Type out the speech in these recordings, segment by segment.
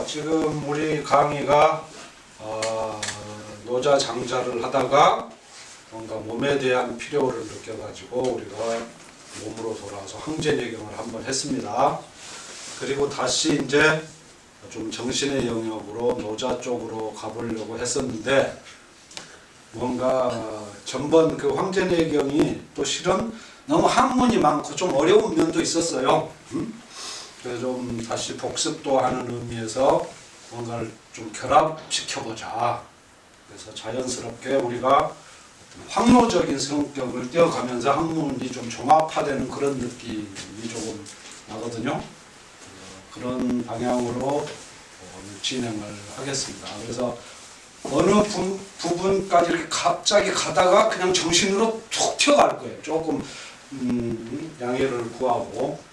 지금 우리 강의가 노자 장자를 하다가 뭔가 몸에 대한 필요를 느껴가지고 우리가 몸으로 돌아와서 황제내경을 한번 했습니다. 그리고 다시 이제 좀 정신의 영역으로 노자 쪽으로 가보려고 했었는데 뭔가 전번 그 황제내경이 또 실은 너무 학문이 많고 좀 어려운 면도 있었어요. 그래서 좀 다시 복습도 하는 의미에서 뭔가를 좀 결합시켜보자. 그래서 자연스럽게 우리가 학문적인 성격을 띄어가면서 학문이 좀 종합화되는 그런 느낌이 조금 나거든요. 그런 방향으로 진행을 하겠습니다. 그래서 어느 부분까지 이렇게 갑자기 가다가 그냥 정신으로 툭 튀어갈 거예요. 조금 양해를 구하고.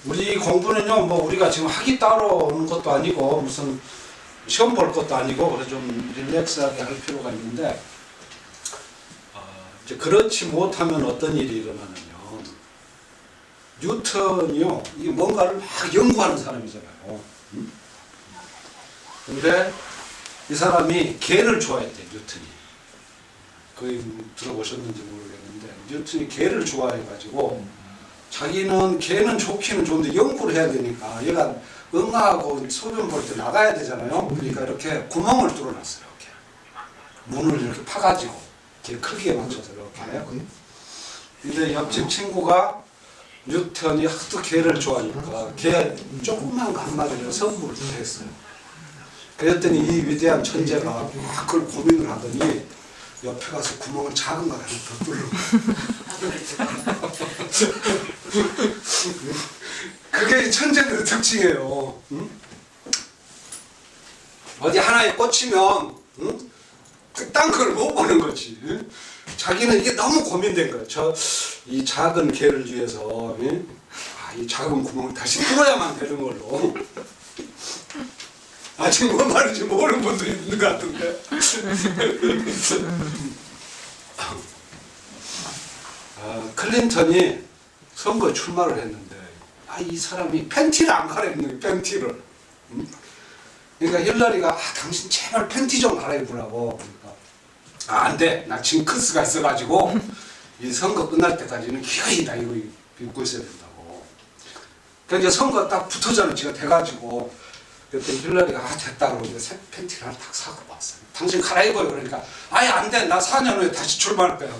우리 공부는요, 뭐 우리가 지금 학이 따로 오는 것도 아니고 무슨 시험 볼 것도 아니고 그래서 좀 릴렉스하게 할 필요가 있는데 이제 그렇지 못하면 어떤 일이 일어나냐면 뉴턴이요, 이게 뭔가를 막 연구하는 사람이잖아요. 근데 이 사람이 개를 좋아했대, 뉴턴이. 거의 들어보셨는지 모르겠는데 뉴턴이 개를 좋아해가지고 자기는 개는 좋기는 좋은데 연구를 해야 되니까 얘가 응아하고 소변 볼 때 나가야 되잖아요. 그러니까 이렇게 구멍을 뚫어놨어요. 이렇게 문을 이렇게 파가지고 개 크기에 맞춰서 이렇게. 근데 옆집 친구가 뉴턴이 하도 개를 좋아하니까 개 조그만 거 한 마리를 선물을 했어요. 그랬더니 이 위대한 천재가 막 그걸 고민을 하더니 옆에 가서 구멍을 작은 걸 하나 더 뚫어. 그게 천재들의 특징이에요. 응? 어디 하나에 꽂히면 딴 걸 못 보는 거지. 응? 자기는 이게 너무 고민된 거예요. 이 작은 개를 위해서 이 작은 구멍을 다시 뚫어야만 되는 걸로. 아직 뭔 말인지 모르는 분도 있는 것 같은데. 클린턴이 선거에 출마를 했는데 이 사람이 팬티를 안 갈아입는 거예요. 팬티를. 그러니까 힐러리가 당신 제발 팬티 좀 갈아입으라고. 그러니까 안 돼. 나 징크스가 있어가지고 이 선거 끝날 때까지는 기어이 다 이거 입고 있어야 된다고. 그러니까 이제 선거 딱 붙어자는 지가 돼가지고 그때 힐러리가 됐다 그러고 새 팬티를 하나 딱 사고 왔어요. 당신 갈아입어요. 그러니까 아예 안 돼. 나 4년 후에 다시 출마할 거야.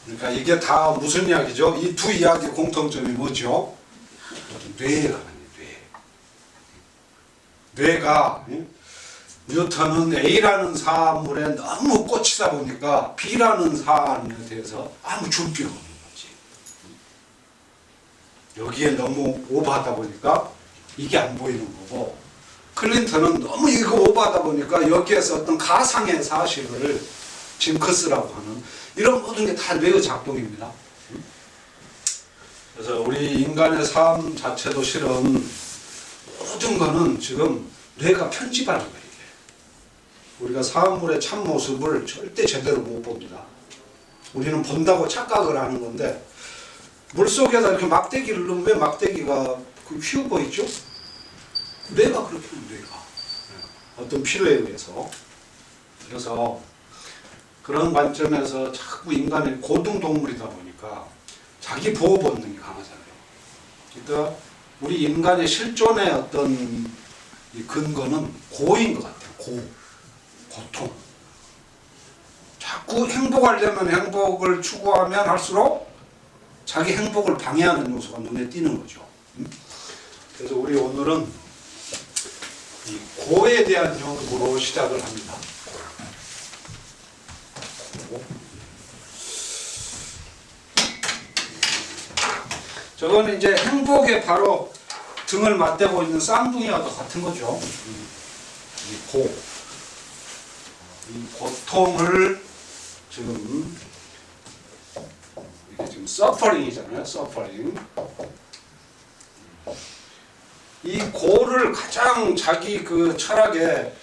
그러니까 이게 다 무슨 이야기죠? 이 두 이야기의 공통점이 뭐죠? 뇌라는 뇌. 뇌가 뉴턴은 A라는 사물에 너무 꽂히다 보니까 B라는 사안에 대해서 아무 준비가 없는 거지. 여기에 너무 오버하다 보니까 이게 안 보이는 거고, 클린턴은 너무 이거 오버하다 보니까 여기에서 어떤 가상의 사실을 징크스라고 하는 이런 모든 게 다 뇌의 작동입니다. 그래서 우리 인간의 삶 자체도 실은 모든 거는 지금 뇌가 편집하는 거예요. 우리가 사물의 참모습을 절대 제대로 못 봅니다. 우리는 본다고 착각을 하는 건데 물속에다 이렇게 막대기를 넣으면 왜 막대기가 휘어 있죠? 뇌가 그렇게 뇌가 어떤 필요에 의해서. 그래서 그런 관점에서 자꾸 인간이 고등동물이다 보니까 자기 보호 본능이 강하잖아요. 그러니까 우리 인간의 실존의 어떤 이 근거는 고인 것 같아요. 고통. 자꾸 행복하려면 행복을 추구하면 할수록 자기 행복을 방해하는 요소가 눈에 띄는 거죠. 그래서 우리 오늘은 이 고에 대한 연구로 시작을 합니다. 저거는 이제 행복에 바로 등을 맞대고 있는 쌍둥이와 같은 거죠. 이 고. 이 고통을 지금 이게 지금 서퍼링이잖아요. 서퍼링. 이 고를 가장 자기 그 철학의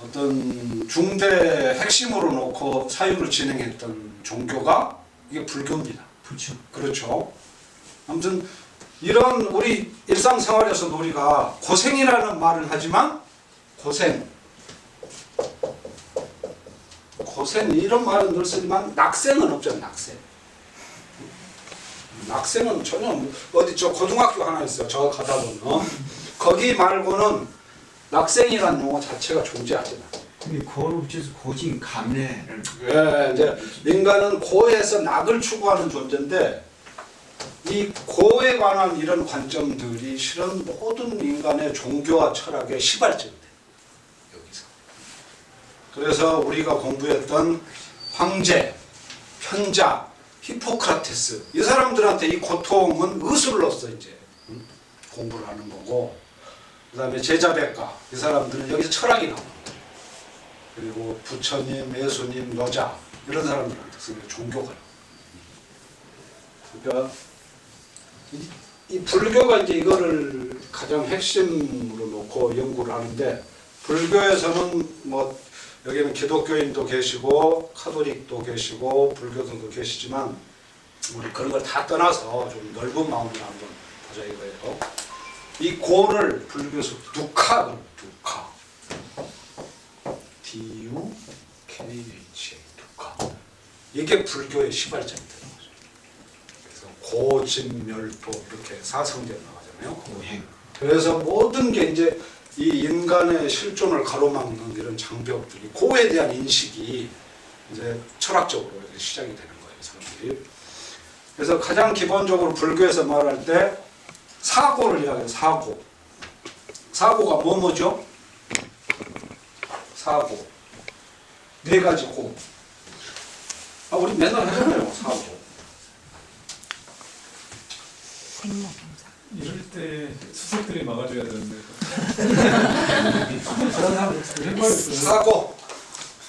어떤 중대 핵심으로 놓고 사유를 진행했던 종교가 이게 불교입니다. 그렇죠. 그렇죠. 아무튼 이런 우리 일상생활에서도 우리가 고생이라는 말을 하지만 고생 이런 말은 늘 쓰지만 낙생은 없잖아요. 낙생은 전혀 어디 저 고등학교 하나 있어요. 저 가다 보면 거기 말고는 낙생이라는 용어 자체가 존재하지 않아요. 고를 붙여서 고진 감래를. 예, 이제 인간은 고에서 낙을 추구하는 존재인데 이 고에 관한 이런 관점들이 실은 모든 인간의 종교와 철학의 시발점이 돼요. 여기서. 그래서 우리가 공부했던 황제, 편자, 히포크라테스 이 사람들한테 이 고통은 의술로서 이제 공부를 하는 거고, 그 다음에 제자백가 이 사람들은 여기서 철학이 나옵니다. 그리고 부처님, 예수님, 여자 이런 사람들한테 쓰는 종교가. 그러니까 이 불교가 이제 이거를 가장 핵심으로 놓고 연구를 하는데, 불교에서는 뭐 여기는 기독교인도 계시고 카톨릭도 계시고 불교도도 계시지만 우리 그런 걸 다 떠나서 좀 넓은 마음으로 한번 보자 이거예요. 이 고를 불교에서 두카. D-U-K-H-A 두카. 이게 불교의 시발점이 되는 거죠. 그래서 고진멸도 이렇게 사성제 나가잖아요. 고행. 그래서 모든 게 이제 이 인간의 실존을 가로막는 이런 장벽들이 고에 대한 인식이 이제 철학적으로 시작이 되는 거예요, 사람들이. 그래서 가장 기본적으로 불교에서 말할 때 사고를 이야기해요. 사고가 뭐죠? 사고. 네 가지 고. 우리 맨날 하잖아요, 사고. 생모병사. 이럴 때 수석들이 막아줘야 되는데. 사고.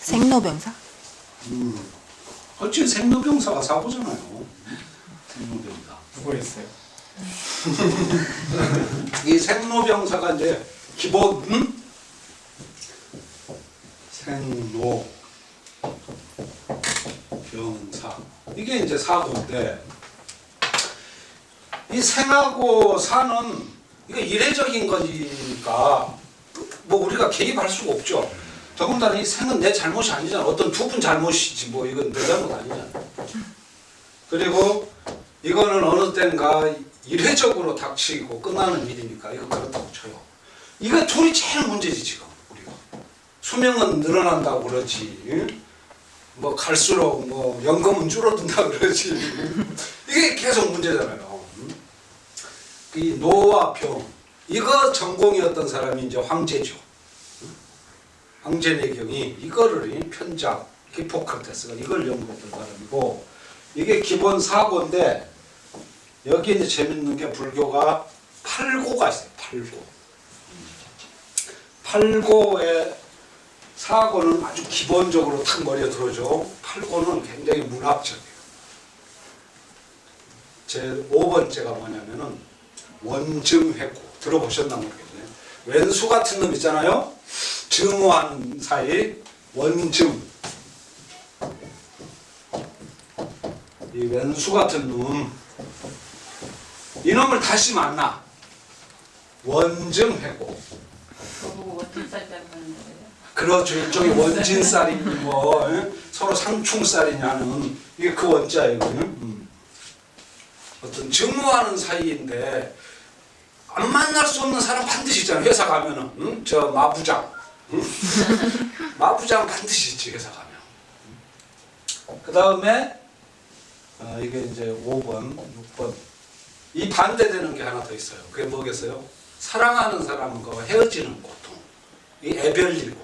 생로병사? 어찌 생로병사가 사고잖아요. 생로병사. 누구 있어요? 이 생로병사가 이제 기본 생로병사 이게 이제 사고인데, 이 생하고 사는 이거 이례적인 거니까 뭐 우리가 개입할 수가 없죠. 더군다나 이 생은 내 잘못이 아니잖아. 어떤 두 분 잘못이지 뭐 이건 내 잘못 아니잖아. 그리고 이거는 어느 땐가 이례적으로 닥치고 끝나는 일이니까 이거 그렇다고 쳐요. 이거 둘이 제일 문제지 지금 우리가. 수명은 늘어난다고 그러지. 뭐 갈수록 뭐 연금은 줄어든다 그러지. 이게 계속 문제잖아요. 이 노와 병 이거 전공이었던 사람이 이제 황제죠. 황제내경이 이거를 편자 히포크라테스가 이걸 연구했던 사람이고, 이게 기본 사고인데 여기 이제 재밌는 게 불교가 8고가 있어요. 8고의 사고는 아주 기본적으로 탁 머리에 들어오죠. 8고는 굉장히 문학적이에요. 제 5번째가 뭐냐면은 원증회고. 들어보셨나 모르겠네. 왼수 같은 놈 있잖아요. 증오하는 사이 원증. 이 왼수 같은 놈, 이놈을 다시 만나. 원증회고. 저보고 원진살 때문에 거예요? 그렇죠. 일종의 원진살이니 뭐 서로 상충살이냐는 이게 그 원자이거든요. 어떤 증오하는 사이인데 안 만날 수 없는 사람 반드시 있잖아요. 회사 가면은 저 마부장 마부장 반드시 있지 회사 가면. 그 다음에 이게 이제 5번, 6번 이 반대되는 게 하나 더 있어요. 그게 뭐겠어요? 사랑하는 사람과 헤어지는 고통. 이 애별리고.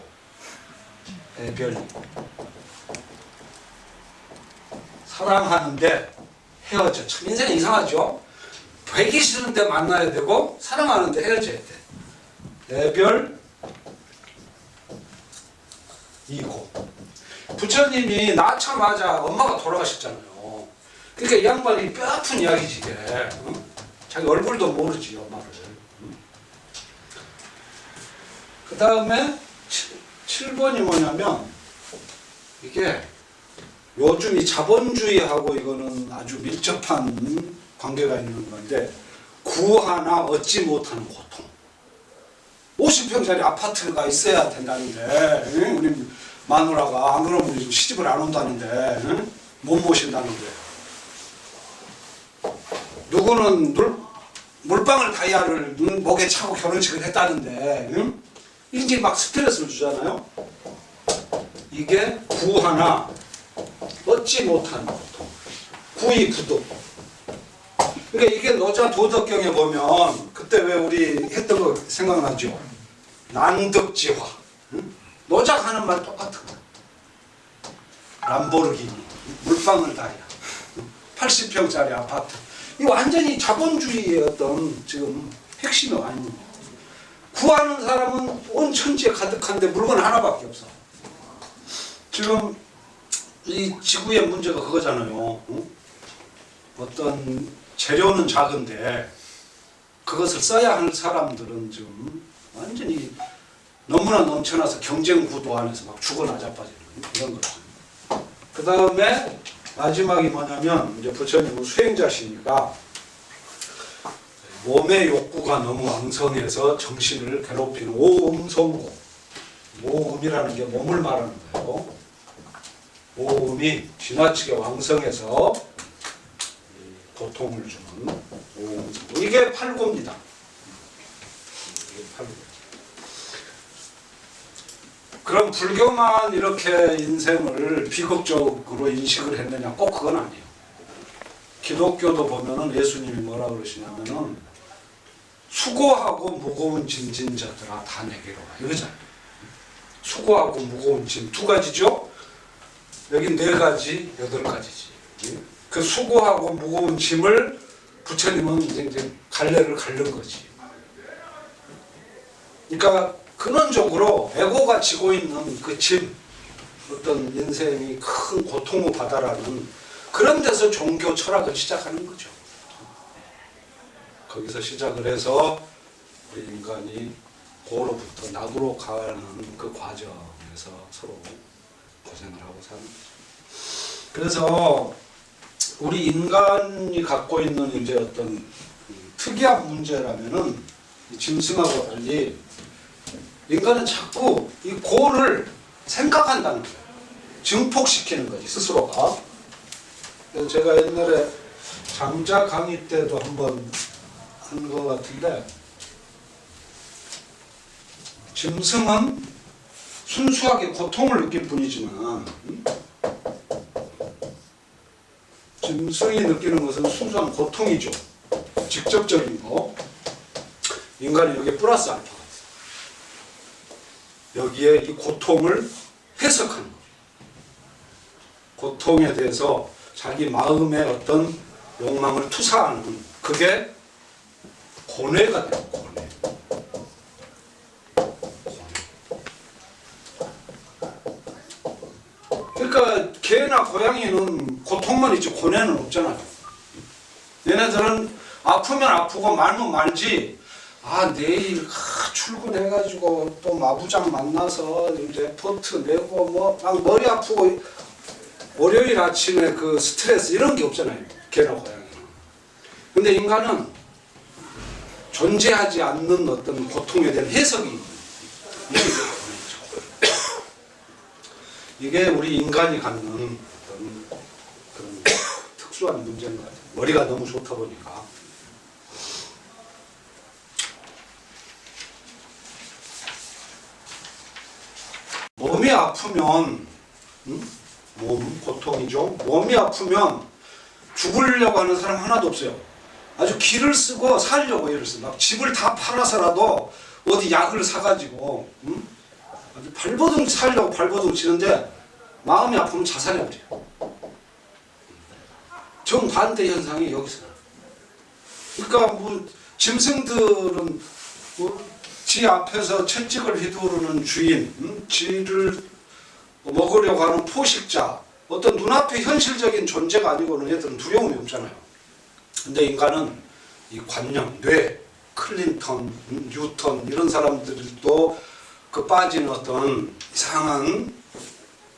사랑하는데 헤어져. 참 인생 이상하죠? 되기 싫은데 만나야 되고 사랑하는데 헤어져야 돼. 애별 이고. 부처님이 낳자마자 엄마가 돌아가셨잖아요. 그러니까 이 양반이 뼈 아픈 이야기지 이게. 자기 얼굴도 모르지 엄마를. 그 다음에 7번이 뭐냐면 이게 요즘 이 자본주의하고 이거는 아주 밀접한 관계가 있는 건데 구하나 얻지 못하는 고통. 50평짜리 아파트가 있어야 된다는데 응? 우리 마누라가 안 그러면 우리 시집을 안 온다는데 응? 못 모신다는데 누구는 물방울 다이아를 목에 차고 결혼식을 했다는데 응? 이제 막 스트레스를 주잖아요. 이게 구하나 얻지 못하는 고통. 구이 구독. 그러니까 이게 노자 도덕경에 보면 그때 왜 우리 했던 거 생각나죠? 난득지화. 응? 노자가 하는 말 똑같은 거. 람보르기니, 물방울 다이아, 80평짜리 아파트. 이 완전히 자본주의의 어떤 지금 핵심이 아닙니다. 구하는 사람은 온 천지에 가득한데 물건 하나밖에 없어. 지금 이 지구의 문제가 그거잖아요. 응? 어떤 재료는 작은데 그것을 써야 할 사람들은 지금 완전히 너무나 넘쳐나서 경쟁 구도 안에서 막 죽어 나자빠지는 이런 거죠. 그 다음에 마지막이 뭐냐면 이제 부처님은 수행자시니까 몸의 욕구가 너무 왕성해서 정신을 괴롭히는 오음성고. 오음이라는 게 몸을 말하는 거예요. 오음이 지나치게 왕성해서 고통을 주는 오음성고. 이게 팔고입니다. 이게 팔고. 그럼 불교만 이렇게 인생을 비극적으로 인식을 했느냐? 꼭 그건 아니에요. 기독교도 보면은 예수님이 뭐라 그러시냐면은 수고하고 무거운 짐진 자들아 다 내게로 와 이러잖아요. 수고하고 무거운 짐 두 가지죠. 여기 네 가지, 8가지지. 그 수고하고 무거운 짐을 부처님은 이제 갈래를 갈른 거지. 그러니까 근원적으로 에고가 지고 있는 그 짐, 어떤 인생이 큰 고통을 받아라는 그런 데서 종교 철학을 시작하는 거죠. 거기서 시작을 해서 우리 인간이 고로부터 낙으로 가는 그 과정에서 서로 고생을 하고 사는 거죠. 그래서 우리 인간이 갖고 있는 이제 어떤 특이한 문제라면은 짐승하고 달리 인간은 자꾸 이 고를 생각한다는 거예요. 증폭시키는 거지 스스로가. 그래서 제가 옛날에 장자 강의 때도 한번 한 것 같은데 짐승은 순수하게 고통을 느낄 뿐이지만 짐승이 느끼는 것은 순수한 고통이죠. 직접적인 거. 인간이 여기에 플러스 알파가 있어요. 여기에 이 고통을 해석하는 거예요. 고통에 대해서 자기 마음의 어떤 욕망을 투사하는 그게 고뇌가 돼요. 고뇌. 그러니까 개나 고양이는 고통만 있지 고뇌는 없잖아요. 얘네들은 아프면 아프고 말면 말지. 아 내일 출근해가지고 또 마부장 만나서 레포트 내고 뭐 막 머리 아프고 월요일 아침에 그 스트레스 이런 게 없잖아요. 개나 고양이는. 근데 인간은 존재하지 않는 어떤 고통에 대한 해석이 있는 이게 우리 인간이 갖는 어떤 그런 특수한 문제인 것 같아요. 머리가 너무 좋다 보니까. 몸이 아프면 몸 고통이죠. 몸이 아프면 죽으려고 하는 사람 하나도 없어요. 아주 기를 쓰고 살려고 애를 써. 막 집을 다 팔아서라도 어디 약을 사가지고 아주 발버둥 살려고 발버둥 치는데 마음이 아프면 자살해버려요. 정반대 현상이 여기서 나요. 그러니까 뭐 짐승들은 뭐 지 앞에서 채찍을 휘두르는 주인, 지를 먹으려고 하는 포식자, 어떤 눈앞의 현실적인 존재가 아니고는 얘들은 두려움이 없잖아요. 근데 인간은 이 관념, 뇌, 클린턴, 뉴턴 이런 사람들도 그 빠진 어떤 이상한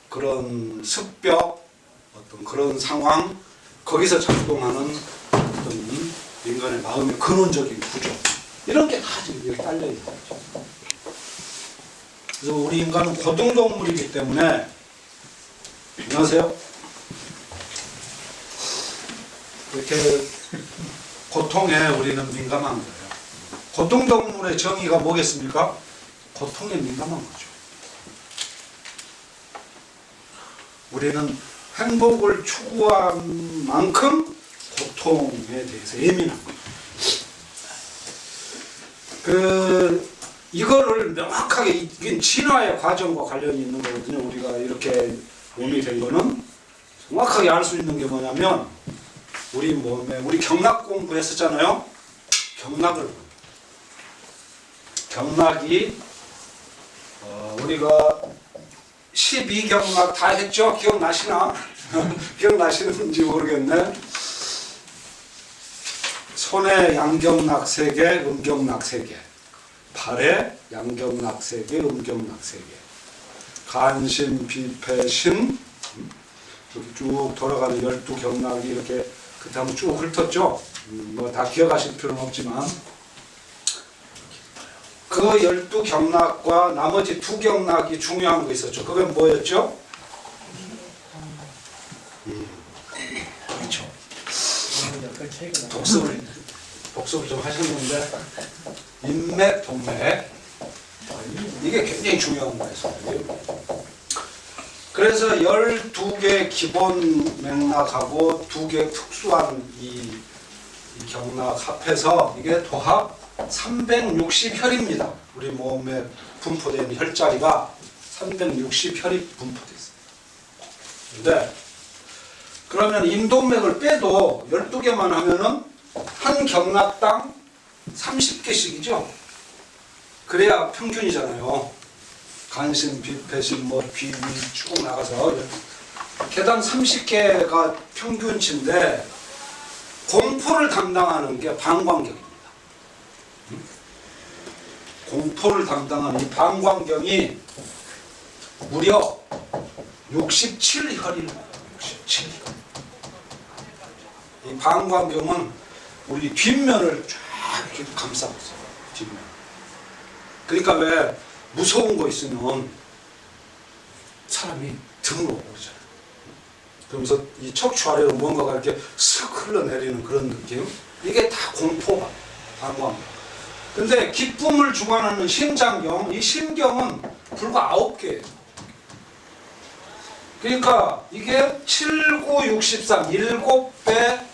그런 습벽, 어떤 그런 상황, 거기서 작동하는 어떤 인간의 마음의 근원적인 구조 이런 게 다 지금 여기 딸려 있는 거죠. 그래서 우리 인간은 고등동물이기 때문에 안녕하세요. 이렇게 고통에 우리는 민감한 거예요. 고등동물의 정의가 뭐겠습니까? 고통에 민감한 거죠. 우리는 행복을 추구한 만큼 고통에 대해서 예민한 거예요. 이거를 명확하게 이게 진화의 과정과 관련이 있는 거거든요. 우리가 이렇게 몸이 된 거는 정확하게 알 수 있는 게 뭐냐면 우리 몸에 우리 경락 공부했었잖아요. 경락이 우리가 12경락 다 했죠? 기억나시나? 기억나시는지 모르겠네. 손에 양경락 3개, 음경락 3개. 발에 양경락 3개, 음경락 3개. 간신, 비패신 이렇게 쭉 돌아가는 12경락이 이렇게 그때 한번 쭉 훑었죠? 뭐 다 기억하실 필요는 없지만 그 12경락과 나머지 2경락이 중요한 거 있었죠. 그건 뭐였죠? 그렇죠. 복습을 좀 하셨는데 인맥, 동맥 이게 굉장히 중요한 거였어요. 그래서 12개 기본 맥락하고 2개 특수한 이 경락 합해서 이게 도합 360혈입니다. 우리 몸에 분포된 혈자리가 360혈이 분포되어 있습니다. 근데 그러면 임동맥을 빼도 12개만 하면은 한 경락당 30개씩이죠. 그래야 평균이잖아요. 간신, 비패신, 귀 쭉 나가서 개당 30개가 평균치인데 공포를 담당하는 게 방광경입니다. 공포를 담당하는 이 방광경이 무려 67혈입니다. 67혈. 이 방광경은 우리 뒷면을 쫙 이렇게 감싸고 있어요. 뒷면. 그러니까 왜 무서운 거 있으면 사람이 등으로 오르잖아요. 그러면서 이 척추 아래로 뭔가가 이렇게 슥 흘러내리는 그런 느낌. 이게 다 공포가 방광경. 근데 기쁨을 주관하는 심장경, 이 심경은 불과 9개예요. 그러니까 이게 7, 9, 63, 7배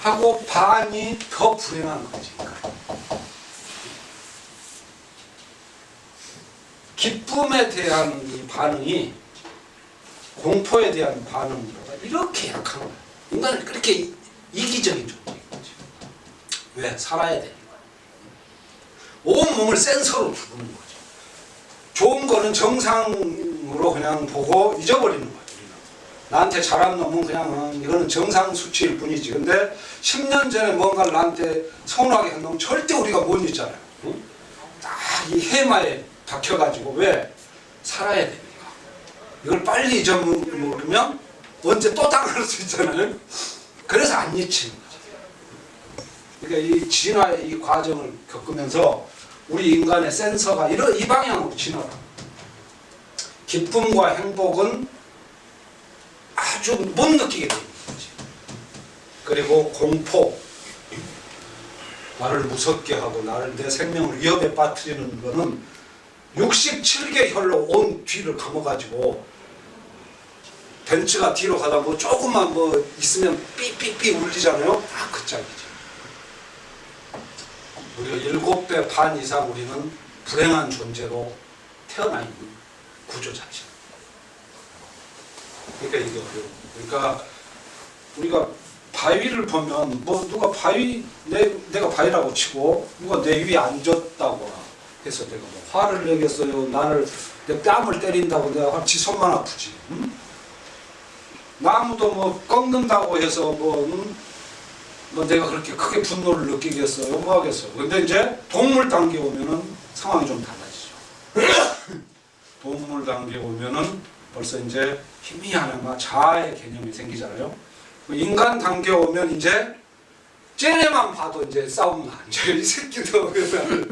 하고 반이 더 불행한 거지. 기쁨에 대한 이 반응이 공포에 대한 반응보다 이렇게 약한 거야. 인간은 그렇게 이기적인 존재인 거지. 왜? 살아야 되니까. 온 몸을 센서로 부르는 거죠. 좋은 거는 정상으로 그냥 보고 잊어버리는 거예요. 나한테 잘한 놈은 그냥 이거는 정상 수치일 뿐이지. 근데 10년 전에 뭔가를 나한테 서운하게 한 놈은 절대 우리가 못 잊잖아요. 응? 딱 이 해마에 박혀가지고 왜? 살아야 되니까. 이걸 빨리 잊어버리면 언제 또 당할 수 있잖아요. 그래서 안 잊히는 거죠. 그러니까 이 진화의 이 과정을 겪으면서 우리 인간의 센서가 이 방향으로 진화를 합니다. 기쁨과 행복은 아주 못 느끼게 되는 거지. 그리고 공포, 나를 무섭게 하고 나를 내 생명을 위협에 빠뜨리는 거는 67개 혈로 온 뒤를 감아가지고 벤츠가 뒤로 가다 조금만 있으면 삐삐삐 울리잖아요. 다 그 짝이지. 우리가 7배 반 이상 우리는 불행한 존재로 태어나 있는 구조 자체. 그러니까 이게 어려워. 그러니까 우리가 바위를 보면 누가 바위 내가 바위라고 치고 누가 내 위에 앉았다고 해서 내가 화를 내겠어요. 내 뺨을 때린다고 내가 지 손만 아프지. 응? 나무도 꺾는다고 해서 내가 그렇게 크게 분노를 느끼겠어요? 뭐 하겠어요? 근데 이제 동물 단계에 오면은 상황이 좀 달라지죠. 동물 단계에 오면은 벌써 이제 희미하나마 자아의 개념이 생기잖아요. 인간 단계에 오면 이제 쟤네만 봐도 이제 싸움 나. 이제 이 새끼도 그러면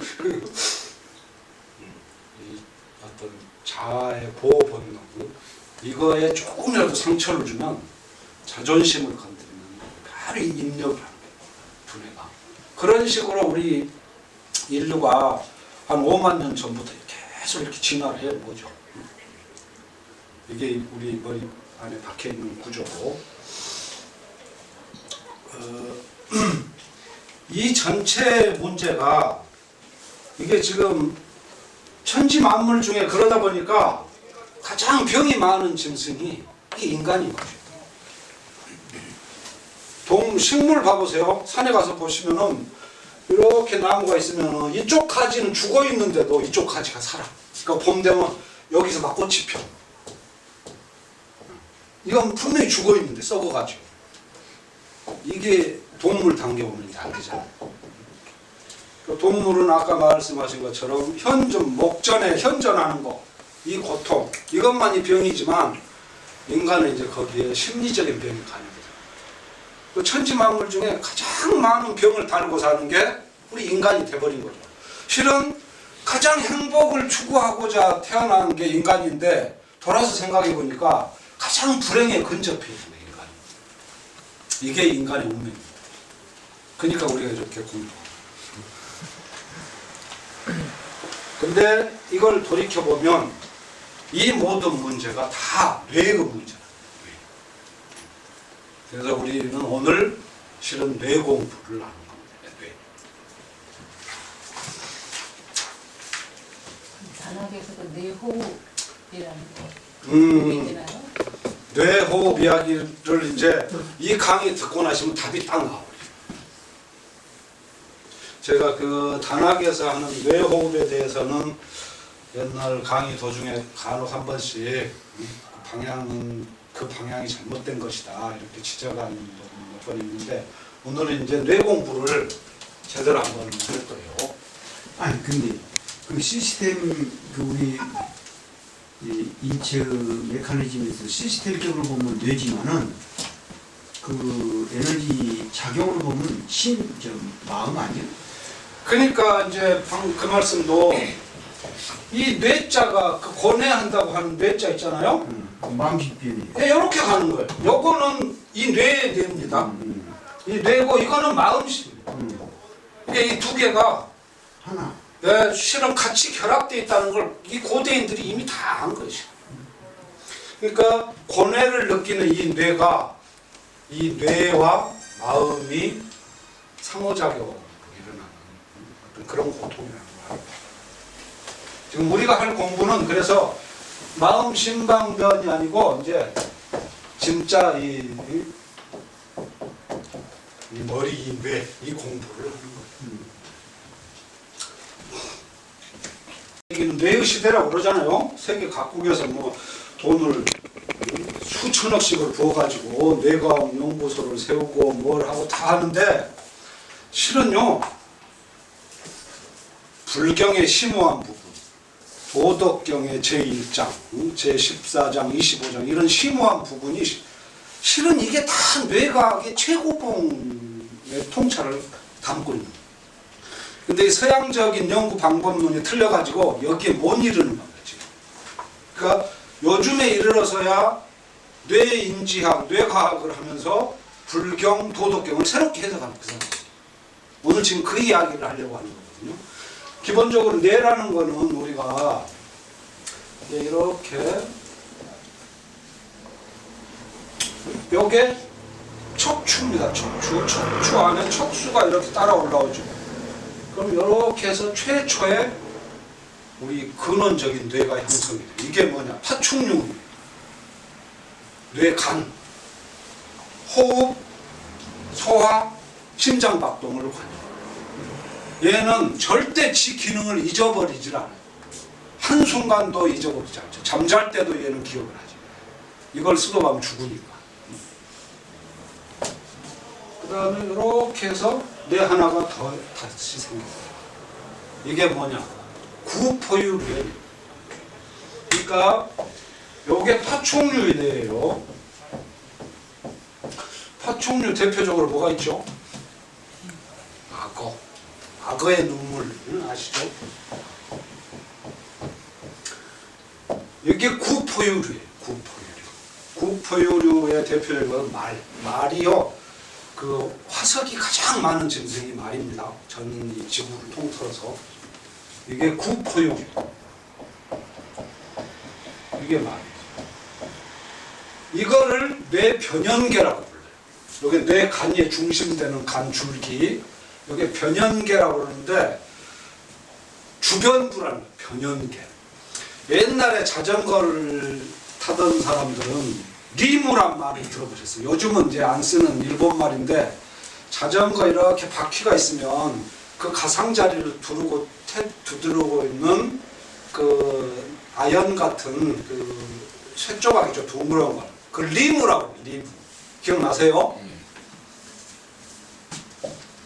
이 어떤 자아의 보호 본능 이거에 조금이라도 상처를 주면 자존심을 건드리는 바로 이 입력을 하는 거예요. 두뇌가. 그런 식으로 우리 인류가 한 5만 년 전부터 계속 이렇게 진화를 해 보죠. 이게 우리 머리 안에 박혀 있는 구조고. 이 전체 문제가 이게 지금 천지 만물 중에 그러다 보니까 가장 병이 많은 짐승이 이 인간인 거죠. 식물 봐보세요. 산에 가서 보시면은 이렇게 나무가 있으면은 이쪽 가지는 죽어 있는데도 이쪽 가지가 살아. 그러니까 봄 되면 여기서 막 꽃이 펴. 이건 분명히 죽어 있는데 썩어가지고. 이게 동물 단계 보면 이게 안 되잖아요. 동물은 아까 말씀하신 것처럼 목전에 현존하는 거, 이 고통, 이것만이 병이지만 인간은 이제 거기에 심리적인 병이 가는 거죠. 그 천지 만물 중에 가장 많은 병을 달고 사는 게 우리 인간이 돼버린 거죠. 실은 가장 행복을 추구하고자 태어난 게 인간인데 돌아서 생각해 보니까 가장 불행에 근접해 있는 인간. 이게 인간의 운명입니다. 그러니까 우리가 이렇게 공부하고. 근데 이걸 돌이켜보면 이 모든 문제가 다 뇌의 문제다. 그래서 우리는 오늘 실은 뇌 공부를 하는 겁니다. 뇌. 단학에서도 뇌호흡이라는 거 있잖아요. 뇌호흡 이야기를 이제 이 강의 듣고 나시면 답이 딱 나와요. 제가 그 단학에서 하는 뇌호흡에 대해서는 옛날 강의 도중에 간혹 한 번씩 그 방향이 잘못된 것이다 이렇게 지적하는 부분이 몇 번 있는데 오늘은 이제 뇌 공부를 제대로 한번 할 거예요. 아니 근데 그 시스템 그 우리 이 인체 메커니즘에서 시스템적으로 보면 뇌지만은 그 에너지 작용으로 보면 마음 아니야? 그러니까 이제 방금 그 말씀도 이 뇌자가 그 고뇌한다고 하는 뇌자 있잖아요. 마음집변이. 이렇게 가는 거예요. 요거는 이 뇌의 뇌입니다. 이 뇌고 이거는 마음심입니다. 이게 이 두 개가 하나. 실은 같이 결합되어 있다는 걸 이 고대인들이 이미 다 안 것이에요. 그러니까 고뇌를 느끼는 이 뇌가 이 뇌와 마음이 상호작용으로 일어나는 어떤 그런 고통이라는 걸 알아요. 지금 우리가 할 공부는 그래서 마음 심방변이 아니고 이제 진짜 이 머리, 이 뇌, 이 공부를 하는 거예요. 이게 뇌의 시대라고 그러잖아요. 세계 각국에서 뭐 돈을 수천억씩을 부어가지고 뇌과학 연구소를 세우고 뭘 하고 다 하는데 실은요 불경의 심오한 부분, 도덕경의 제1장, 제14장, 25장 이런 심오한 부분이 실은 이게 다 뇌과학의 최고봉의 통찰을 담고 있는 거예요. 근데 이 서양적인 연구 방법론이 틀려가지고 여기에 못 이르는 겁니다. 지금. 그러니까 요즘에 이르러서야 뇌인지학, 뇌과학을 하면서 불경, 도덕경을 새롭게 해석하는 그 사람. 오늘 지금 그 이야기를 하려고 하는 거거든요. 기본적으로 뇌라는 거는 우리가 이렇게 요게 척추입니다. 척추 안에 척수가 이렇게 따라 올라오죠. 그럼 이렇게 해서 최초의 우리 근원적인 뇌가 형성이 돼요. 이게 뭐냐? 파충류, 뇌간, 호흡, 소화, 심장박동을 관여해요. 얘는 절대 지 기능을 잊어버리질 않아요. 한순간도 잊어버리지 않죠. 잠잘 때도 얘는 기억을 하죠. 이걸 쓰고하면 죽으니까. 그 다음에 이렇게 해서 뇌 하나가 더 다시 생겨요. 이게 뭐냐? 구포유뇌. 그러니까 요게 파충류의 뇌예요. 파충류 대표적으로 뭐가 있죠? 악어의 눈물 아시죠? 이게 구포유류예요. 구포유류의 대표적인 건 말이요. 그 화석이 가장 많은 짐승이 말입니다. 전 이 지구를 통틀어서 이게 구포유류. 이게 말이죠. 이거를 뇌변연계라고 불러요. 이게 뇌 간의 중심되는 간 줄기. 이게 변연계라고 그러는데 주변부라는 거예요. 변연계. 옛날에 자전거를 타던 사람들은 리무란 말을 들어보셨어요. 요즘은 이제 안 쓰는 일본 말인데 자전거 이렇게 바퀴가 있으면 그 가상자리를 두드리고 있는 그 아연 같은 그 쇠조각이죠. 둥그런 거. 그 리무라고 해요. 리무. 기억나세요?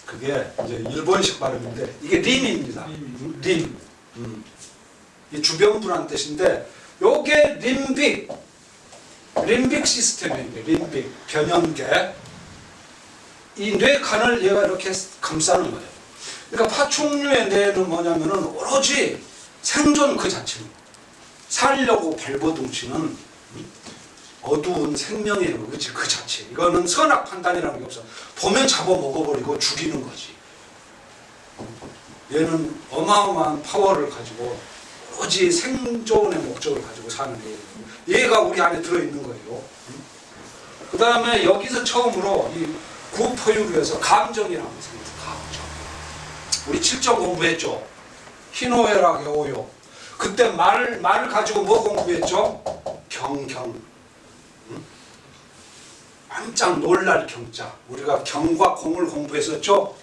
그게 이제 일본식 발음인데 이게 림입니다. 림. 이 주변부란 뜻인데 요게 림빅 시스템인데 림빅 변연계 이 뇌간을 얘가 이렇게 감싸는 거예요. 그러니까 파충류의 뇌는 뭐냐면은 오로지 생존 그 자체입니다. 살려고 발버둥치는 어두운 생명의 의지 그 자체. 이거는 선악 판단이라는 게 없어. 보면 잡아 먹어버리고 죽이는 거지. 얘는 어마어마한 파워를 가지고 오로지 생존의 목적을 가지고 사는 거예요. 얘가 우리 안에 들어있는 거예요. 그 다음에 여기서 처음으로 이 구포유류에서 감정이라는 게 생겨요. 감정. 우리 7점 공부했죠. 희노애락 애오요. 그때 말을 가지고 뭐 공부했죠? 경. 깜짝 놀랄 경자. 우리가 경과 공을 공부했었죠.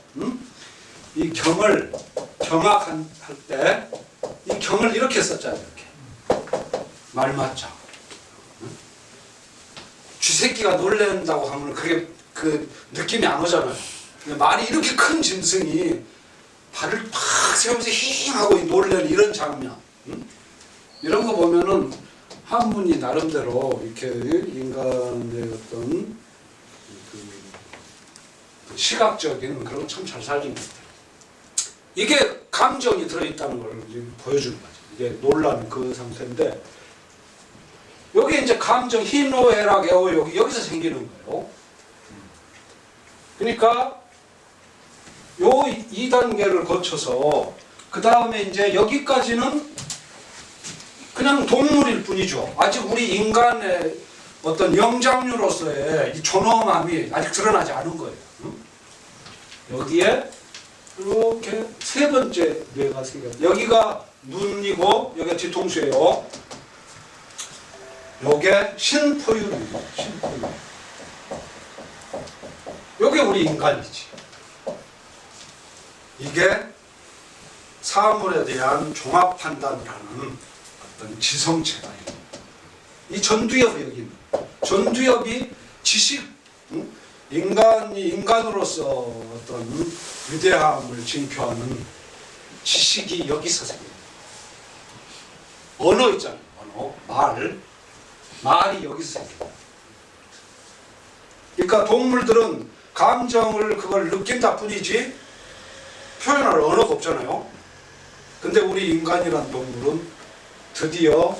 이 경을 경악할 때 이 경을 이렇게 썼잖아요. 이렇게 말 맞죠. 쥐새끼가 놀랜다고 하면 그게 그 느낌이 안 오잖아요. 말이 이렇게 큰 짐승이 발을 팍 세우면서 힝 하고 놀래는 이런 장면. 이런 거 보면은 한문이 나름대로 이렇게 인간의 어떤 그 시각적인 그런 거 참 잘 살린 것 같아요. 이게 감정이 들어있다는 걸 보여주는 거죠. 이게 놀라는 그 상태인데 여기 이제 감정 희노애락 애오 여기서 생기는 거예요. 그러니까 요 2단계를 거쳐서 그 다음에 이제 여기까지는 그냥 동물일 뿐이죠. 아직 우리 인간의 어떤 영장류로서의 이 존엄함이 아직 드러나지 않은 거예요. 여기에 이렇게 세 번째 뇌가 생겨요. 여기가 눈이고 여기가 뒤통수예요. 요게 신포유입니다. 신포유. 요게 우리 인간이지. 이게 사물에 대한 종합 판단을 하는 어떤 지성체가 이 전두엽이 여기 있는. 전두엽이 지식, 인간이 인간으로서 어떤 위대함을 징표하는 지식이 여기서 생깁니다. 언어 있잖아요. 언어, 말이 여기서 생깁니다. 그러니까 동물들은 감정을 그걸 느낀다 뿐이지 표현할 언어가 없잖아요. 근데 우리 인간이란 동물은 드디어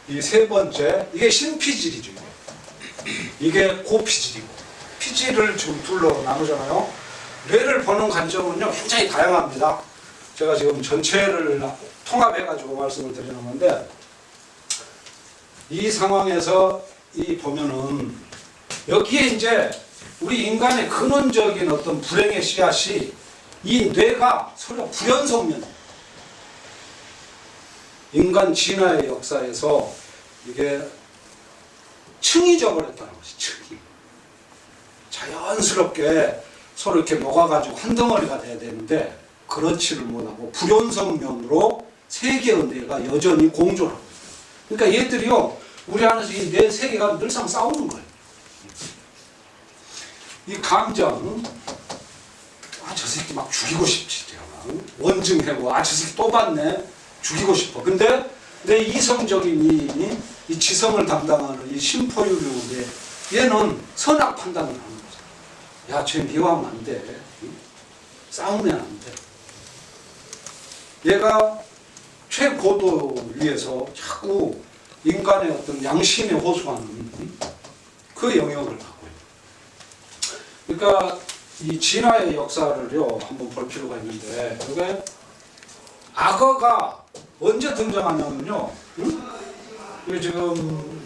이 세 번째, 이게 신피질이죠. 이게 고피질이고, 피질을 지금 둘로 나누잖아요. 뇌를 보는 관점은요 굉장히 다양합니다. 제가 지금 전체를 통합해가지고 말씀을 드리는 건데, 이 상황에서 이 보면은 여기에 이제 우리 인간의 근원적인 어떤 불행의 씨앗이 이 뇌가 서로 불연성면, 인간 진화의 역사에서 이게 층이 져버렸다는 것이 층이. 자연스럽게 서로 이렇게 녹아가지고 한 덩어리가 돼야 되는데 그렇지를 못하고 불연성면으로 세 개의 뇌가 여전히 공존하고 있어요. 그러니까 얘들이요 우리 안에서 이 뇌 세 개가 늘상 싸우는 거예요. 이 감정, 저 새끼 막 죽이고 싶지. 원증해고 저 새끼 또 봤네. 죽이고 싶어. 근데 내 이성적인 이 지성을 담당하는 이 심포유류인데 얘는 선악 판단을 하는 거죠. 야, 쟤 미워하면 안 돼. 싸우면 안 돼. 얘가 최고도 위에서 자꾸 인간의 어떤 양심에 호소하는 그 영역을 갖고 있는. 그러니까 이 진화의 역사를요 한번 볼 필요가 있는데, 그게 악어가 언제 등장하냐면요, 이게 지금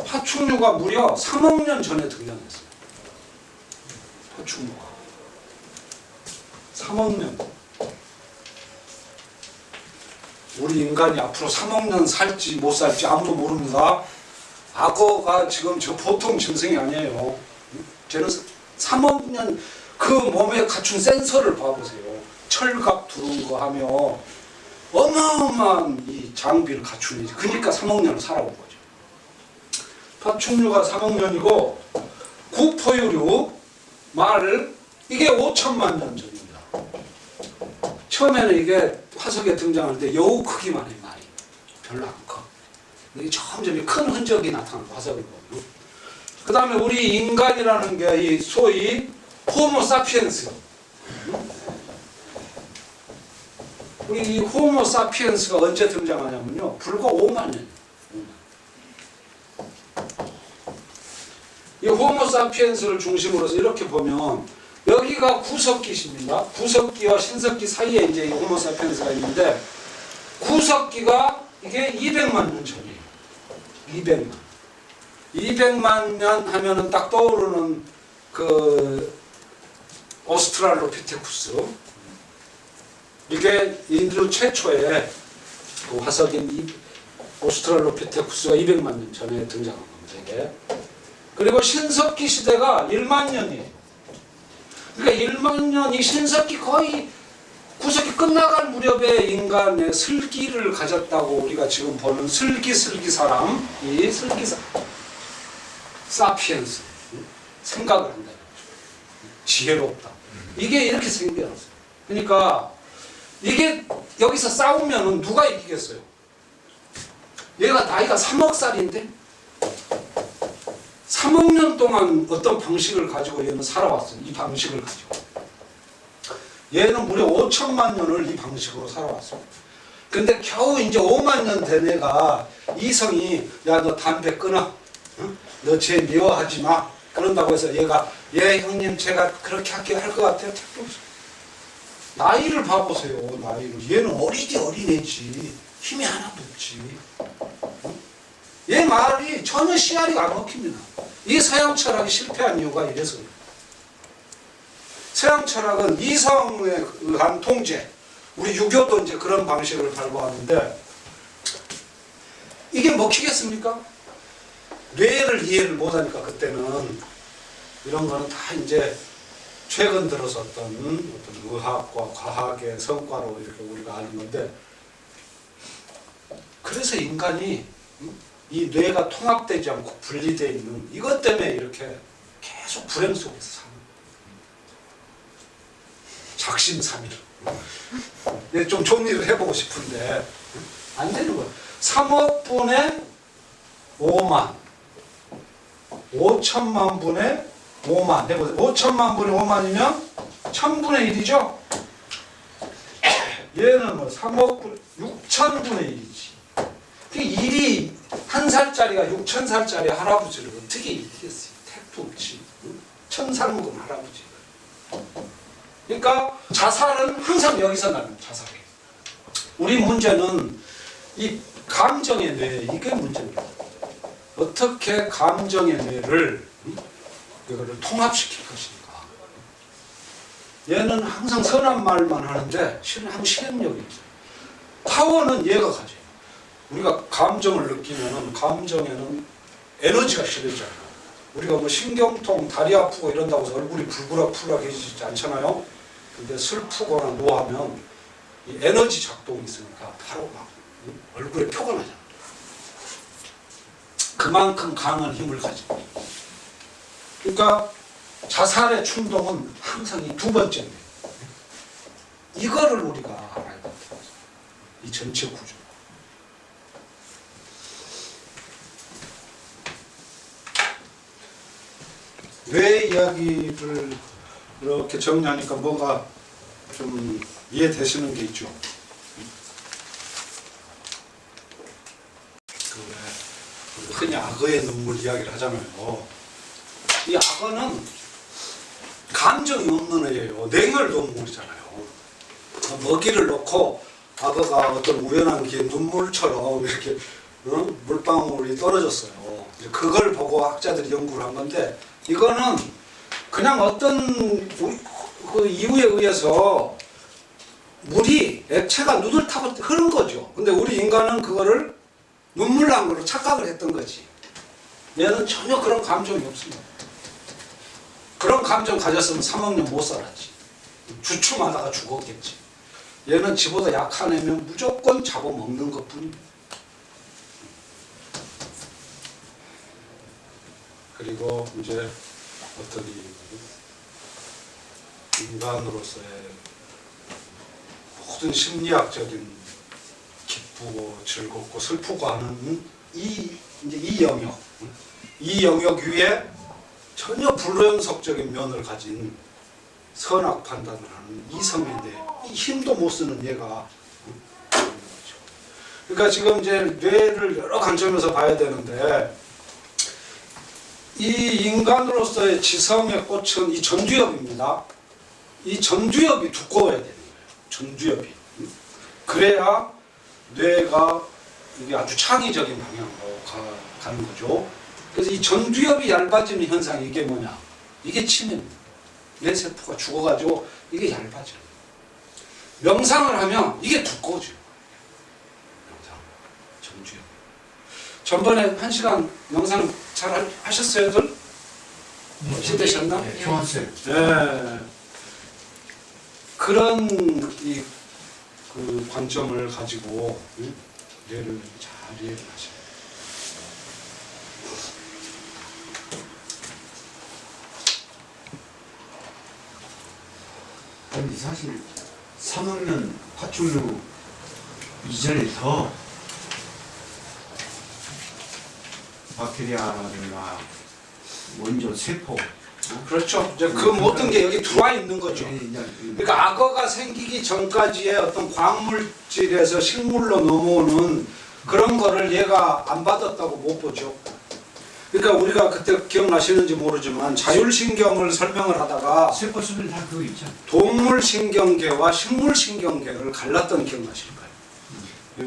파충류가 무려 3억 년 전에 등장했어요. 파충류가 3억 년. 우리 인간이 앞으로 3억 년 살지 못 살지 아무도 모릅니다. 악어가 지금 저 보통 짐승이 아니에요. 쟤는 3억 년 그 몸에 갖춘 센서를 봐보세요. 철갑 두른 거 하며 어마어마한 이 장비를 갖추는 거지. 그러니까 3억 년을 살아온 거죠. 파충류가 3억 년이고 국포유류, 말, 이게 5천만 년 전입니다. 처음에는 이게 화석에 등장할 때 여우 크기만 해요. 말이 별로 안 커. 이게 점점 큰 흔적이 나타나는 화석이고, 그 다음에 우리 인간이라는 게 이 소위 호모 사피엔스, 우리 이 호모 사피엔스가 언제 등장하냐면요, 불과 5만 년. 이 호모 사피엔스를 중심으로서 이렇게 보면 여기가 구석기십니다. 구석기와 신석기 사이에 이제 이 호모 사피엔스가 있는데, 구석기가 이게 200만 년 전이에요. 200만 년 하면은 딱 떠오르는 그 오스트랄로피테쿠스, 이게 인류 최초의 그 화석인 이 오스트랄로피테쿠스가 200만 년 전에 등장한 겁니다. 이게. 그리고 신석기 시대가 1만 년이에요. 그러니까 1만 년이 신석기 거의 구석기 끝나갈 무렵에 인간의 슬기를 가졌다고 우리가 지금 보는 슬기 사람, 이 슬기 사피엔스, 생각을 한다. 지혜롭다. 이게 이렇게 생겨났어요. 그러니까 이게 여기서 싸우면은 누가 이기겠어요? 얘가 나이가 3억 살인데 3억 년 동안 어떤 방식을 가지고 얘는 살아왔어요. 이 방식을 가지고. 얘는 무려 5천만 년을 이 방식으로 살아왔어요. 근데 겨우 이제 5만 년 된 애가 이성이, 야, 너 담배 끊어. 응? 너 쟤 미워하지 마. 그런다고 해서 얘가, 예, 형님, 제가 그렇게 할 것 같아요. 나이를 봐보세요. 나이를. 얘는 어린애지. 힘이 하나도 없지. 얘 말이 전혀 씨알이 안 먹힙니다. 이 서양 철학이 실패한 이유가 이래서 그래요. 서양 철학은 이성에 의한 통제, 우리 유교도 이제 그런 방식을 발굴하는데, 이게 먹히겠습니까? 뇌를 이해를 못하니까 그때는 이런 거는 다 이제 최근 들어서 어떤 의학과 과학의 성과로 이렇게 우리가 아는 건데, 그래서 인간이 이 뇌가 통합되지 않고 분리되어 있는 이것 때문에 이렇게 계속 불행 속에서 사는 거예요. 작심삼일. 좀 좋은 일을 해보고 싶은데 안 되는 거예요. 3억 분의 5만, 5천만 분의 5만. 5천만 분의 5만이면 1000분의 1이죠. 얘는 뭐 3억 분, 6000분의 1이지. 그 일이 1살짜리가 6000살짜리 할아버지를 어떻게 이기겠어요? 택도 없지. 1000살 먹은 할아버지. 그러니까 자살은 항상 여기서 나는 자살이. 우리 문제는 이 감정의 뇌, 이게 문제입니다. 어떻게 감정의 뇌를 이거를 통합시킬 것인가. 얘는 항상 선한 말만 하는데 실은 실행력이 있어요. 파워는 얘가 가져요. 우리가 감정을 느끼면은 감정에는 에너지가 실리잖아요. 우리가 뭐 신경통, 다리 아프고 이런다고 해서 얼굴이 불그락불락해지지 않잖아요. 근데 슬프거나 노하면 이 에너지 작동이 있으니까 바로 막 얼굴에 표가 나잖아요. 그만큼 강한 힘을 가지고. 그러니까 자살의 충동은 항상 이 두 번째입니다. 이거를 우리가 알아야 됩니다. 이 전체 구조. 뇌 이야기를 이렇게 정리하니까 뭔가 좀 이해되시는 게 있죠. 우리 흔히 악어의 눈물 이야기를 하잖아요. 이 악어는 감정이 없는 애예요. 냉혈 동물이잖아요. 먹이를 놓고 악어가 어떤 우연한 기회에 눈물처럼 이렇게 물방울이 떨어졌어요. 그걸 보고 학자들이 연구를 한 건데, 이거는 그냥 어떤 그 이유에 의해서 물이 액체가 눈을 타고 흐른 거죠. 근데 우리 인간은 그거를 눈물 난 걸로 착각을 했던 거지. 얘는 전혀 그런 감정이 없습니다. 그런 감정 가졌으면 3억 년 못 살았지. 주춤하다가 죽었겠지. 얘는 지보다 약한 애면 무조건 잡아먹는 것뿐입니다. 그리고 이제 어떤 인간으로서의 모든 심리학적인 기쁘고 즐겁고 슬프고 하는 이 영역 위에 전혀 불연속적인 면을 가진 선악 판단을 하는 이성인데 이 힘도 못 쓰는 얘가 그러니까 지금 이제 뇌를 여러 관점에서 봐야 되는데, 이 인간으로서의 지성의 꽃은 이 전두엽입니다. 이 전두엽이 두꺼워야 되는 거예요. 전두엽이. 그래야 뇌가 이게 아주 창의적인 방향으로 가는 거죠. 그래서 이 전두엽이 얇아지는 현상이 이게 뭐냐? 이게 치매입니다. 뇌세포가 죽어가지고 이게 얇아져요. 명상을 하면 이게 두꺼워져요. 명상, 전두엽. 전번에 1시간 명상 잘 하셨어요, 어찌되셨나? 네, 좋았어요. 네. 그런 그 관점을 가지고 뇌를 잘 이해를 하셔요. 근데 사실 3억 년 파충류 이전에 더 박테리아라든가 원조 세포, 그렇죠. 이제 그 모든 게 여기 들어와 있는 거죠. 그러니까 악어가 생기기 전까지의 어떤 광물질에서 식물로 넘어오는 그런 거를 얘가 안 받았다고 못 보죠. 그러니까 우리가 그때 기억나시는지 모르지만 자율신경을 설명을 하다가 세포 수는 다 그거 있잖아. 동물신경계와 식물신경계를 갈랐던 기억나실 거예요.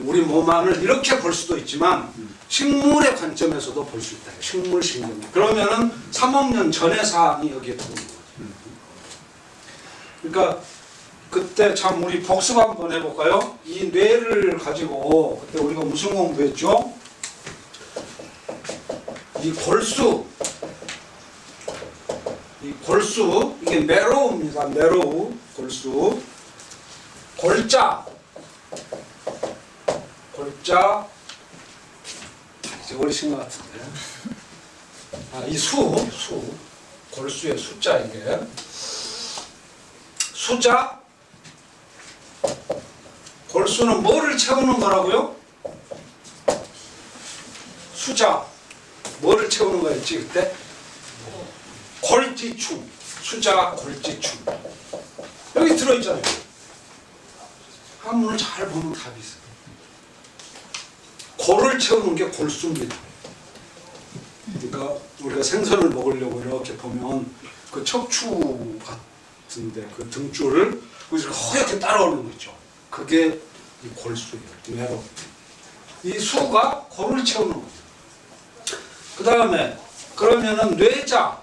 우리 몸 안을 이렇게 볼 수도 있지만 식물의 관점에서도 볼 수 있다. 식물신경계. 그러면은 3억 년 전의 사항이 여기에 들어오는 거죠. 그러니까 그때 참 우리 복습 한번 해볼까요? 이 뇌를 가지고 그때 우리가 무슨 공부했죠? 이 골수, 이게 메로우입니다. 메로우, 골수, 골자, 이제 어리신 것 같은데. 이 골수의 숫자 이게. 수자, 골수는 뭐를 채우는 거라고요? 수자. 뭐를 채우는 거였지 그때? 골지충. 수자 골지충. 여기 들어있잖아요. 한문을 잘 보면 답이 있어요. 골을 채우는 게 골수입니다. 그러니까 우리가 생선을 먹으려고 이렇게 보면 그 척추 같은데 그 등줄을 허옇게 따라오는 거 있죠. 그게 이 골수예요. 메로. 이 수가 골을 채우는 거예요. 그 다음에 그러면은 뇌자.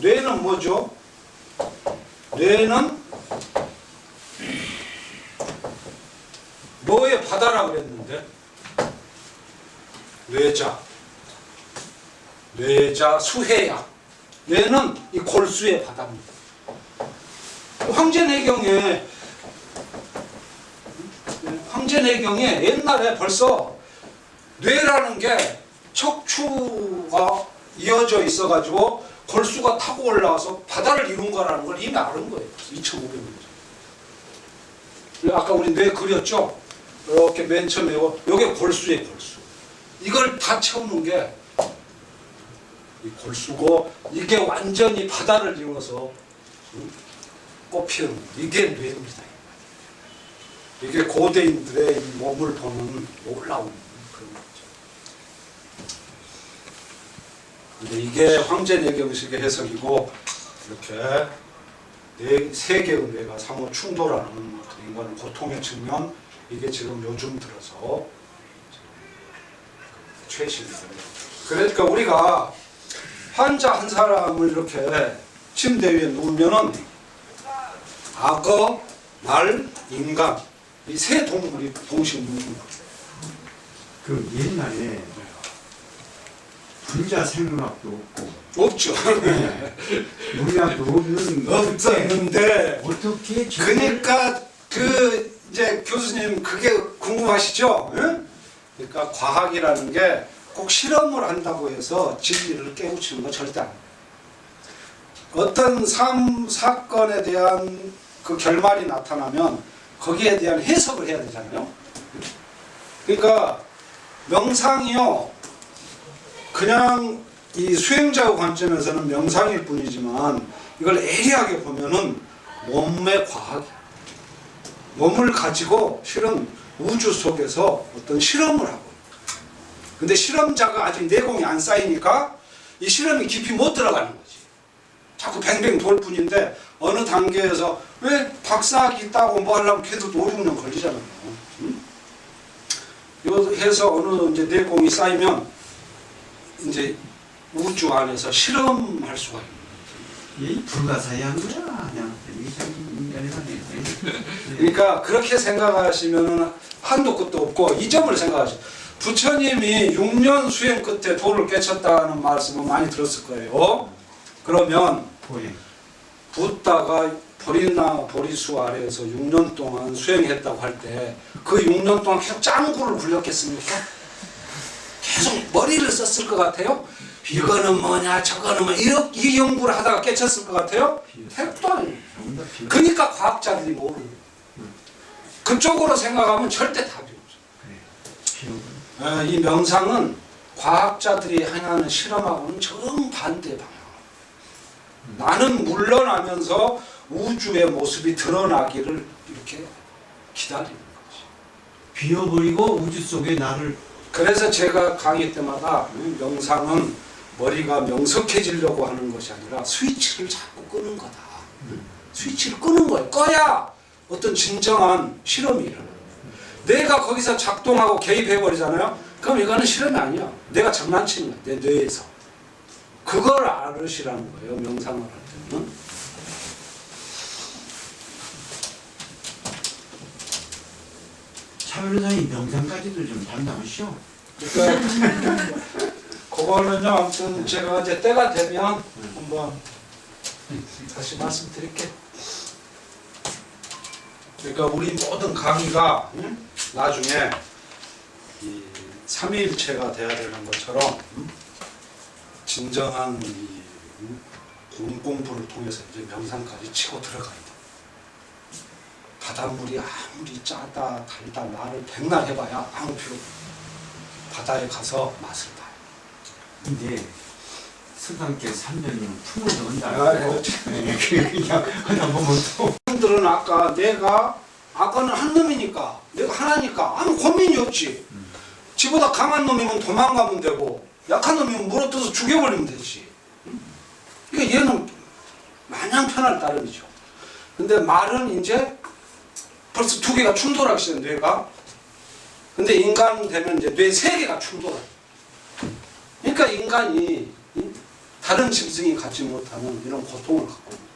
뇌는 뭐죠? 뇌는 뭐의 바다라고 그랬는데? 뇌자 수해야. 뇌는 이 골수의 바다입니다. 황제내경에 옛날에 벌써 뇌라는 게 척추가 이어져 있어가지고 골수가 타고 올라와서 바다를 이룬 거라는 걸 이미 아는 거예요. 2,500년 전. 아까 우리 뇌 그렸죠? 이렇게 맨 처음에 요게 골수예요, 골수. 이걸 다 채우는 게 이 골수고 이게 완전히 바다를 이루어서 꽃피는 이게 뇌입니다. 이게 고대인들의 이 몸을 보는 놀라운 그런 거죠. 근데 이게 황제내경식의 해석이고 이렇게 세 개의 뇌가 상호 충돌하는 인간의 고통의 측면 이게 지금 요즘 들어서 최신이에요. 그러니까 우리가 환자 한 사람을 이렇게 침대 위에 누우면은 악어, 말, 인간 이 세 동물이 동시에 누우는 거예요. 그 옛날에 분자 생물학도 없고 없죠. 물리학도 없는 없었는데 어떻게 그러니까 그 이제 교수님 그게 궁금하시죠? 응? 그러니까 과학이라는 게 꼭 실험을 한다고 해서 진리를 깨우치는 거 절대 아니에요. 어떤 사건에 대한 그 결말이 나타나면 거기에 대한 해석을 해야 되잖아요. 그러니까 명상이요 그냥 이 수행자의 관점에서는 명상일 뿐이지만 이걸 예리하게 보면은 몸의 과학, 몸을 가지고 실은 우주 속에서 어떤 실험을 하고, 근데 실험자가 아직 내공이 안 쌓이니까 이 실험이 깊이 못 들어가는 거지. 자꾸 뱅뱅 돌 뿐인데 어느 단계에서 왜 박사학위 따고 뭐 하려면 계속 5, 6년 걸리잖아요. 이거 해서 어느 이제 내공이 쌓이면 이제 우주 안에서 실험할 수가 있는 거예요. 이 불가사의한 거야. 그냥 인간이라네. 그러니까 그렇게 생각하시면 한도 끝도 없고 이 점을 생각하시죠. 부처님이 6년 수행 끝에 도를 깨쳤다는 말씀은 많이 들었을 거예요. 그러면 보행. 붓다가 보리수 아래에서 6년 동안 수행했다고 할 때 그 6년 동안 계속 짱구를 굴렸겠습니까? 계속 머리를 썼을 것 같아요? 이거는 뭐냐 저거는 뭐냐 이 연구를 하다가 깨쳤을 것 같아요? 택도 아니에요. 그러니까 과학자들이 모르는 거예요. 그쪽으로 생각하면 절대 답이 없어요. 이 명상은 과학자들이 행하는 실험하고는 정반대 방향. 나는 물러나면서 우주의 모습이 드러나기를 이렇게 기다리는 거지. 비워버리고 우주 속에 나를. 그래서 제가 강의 때마다 명상은 머리가 명석해지려고 하는 것이 아니라 스위치를 자꾸 끄는 거다. 스위치를 끄는 거예요. 꺼야 어떤 진정한 실험이 일어나요. 내가 거기서 작동하고 개입해버리잖아요. 그럼 이거는 실험이 아니야. 내가 장난치는 거야. 내 뇌에서. 그걸 알으시라는 거예요. 명상을 할 때는. 차 변호사님 명상까지도 좀 담당하시오. 그러니까 그거는요. 아무튼 제가 이제 때가 되면 한번 다시 말씀드릴게요. 그러니까 우리 모든 강의가 나중에 이 삼위일체가 돼야 되는 것처럼 진정한 이 공부를 통해서 이제 명상까지 치고 들어가야 돼. 바닷물이 아무리 짜다 달다 말을 백날 해봐야 아무 필요 없어. 바다에 가서 맛을 봐요. 근데 스님께 3년이면 품을 넣는다. 그렇지. 그냥 하다 보면 또. 사람들은 아까 내가 아까는 한 놈이니까 내가 하나니까 아무 고민이 없지. 지보다 강한 놈이면 도망가면 되고 약한 놈이면 물어뜯어서 죽여버리면 되지. 그러니까 얘는 마냥 편할 따름이죠. 근데 말은 이제 벌써 두 개가 충돌하기 시작해 뇌가. 근데 인간 되면 이제 뇌 세 개가 충돌해. 그러니까 인간이 다른 짐승이 갖지 못하는 이런 고통을 갖고 있는.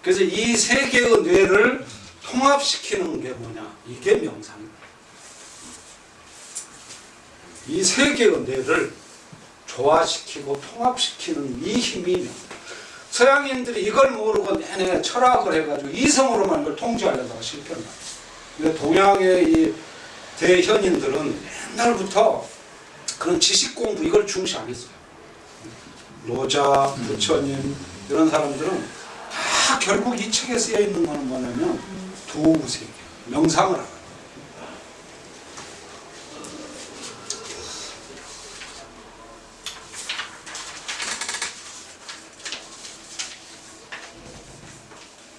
그래서 이 세 개의 뇌를 통합시키는 게 뭐냐? 이게 명상이다. 이 세 개의 뇌를 조화시키고 통합시키는 이 힘이 명상. 서양인들이 이걸 모르고 내내 철학을 해가지고 이성으로만 이걸 통제하려다가 실패한 거야. 근데 동양의 이 대현인들은 옛날부터 그런 지식 공부 이걸 중시 안 했어요. 노자, 부처님 이런 사람들은 다 결국 이 책에 쓰여 있는 거는 뭐냐면 도우세계, 명상을 하는.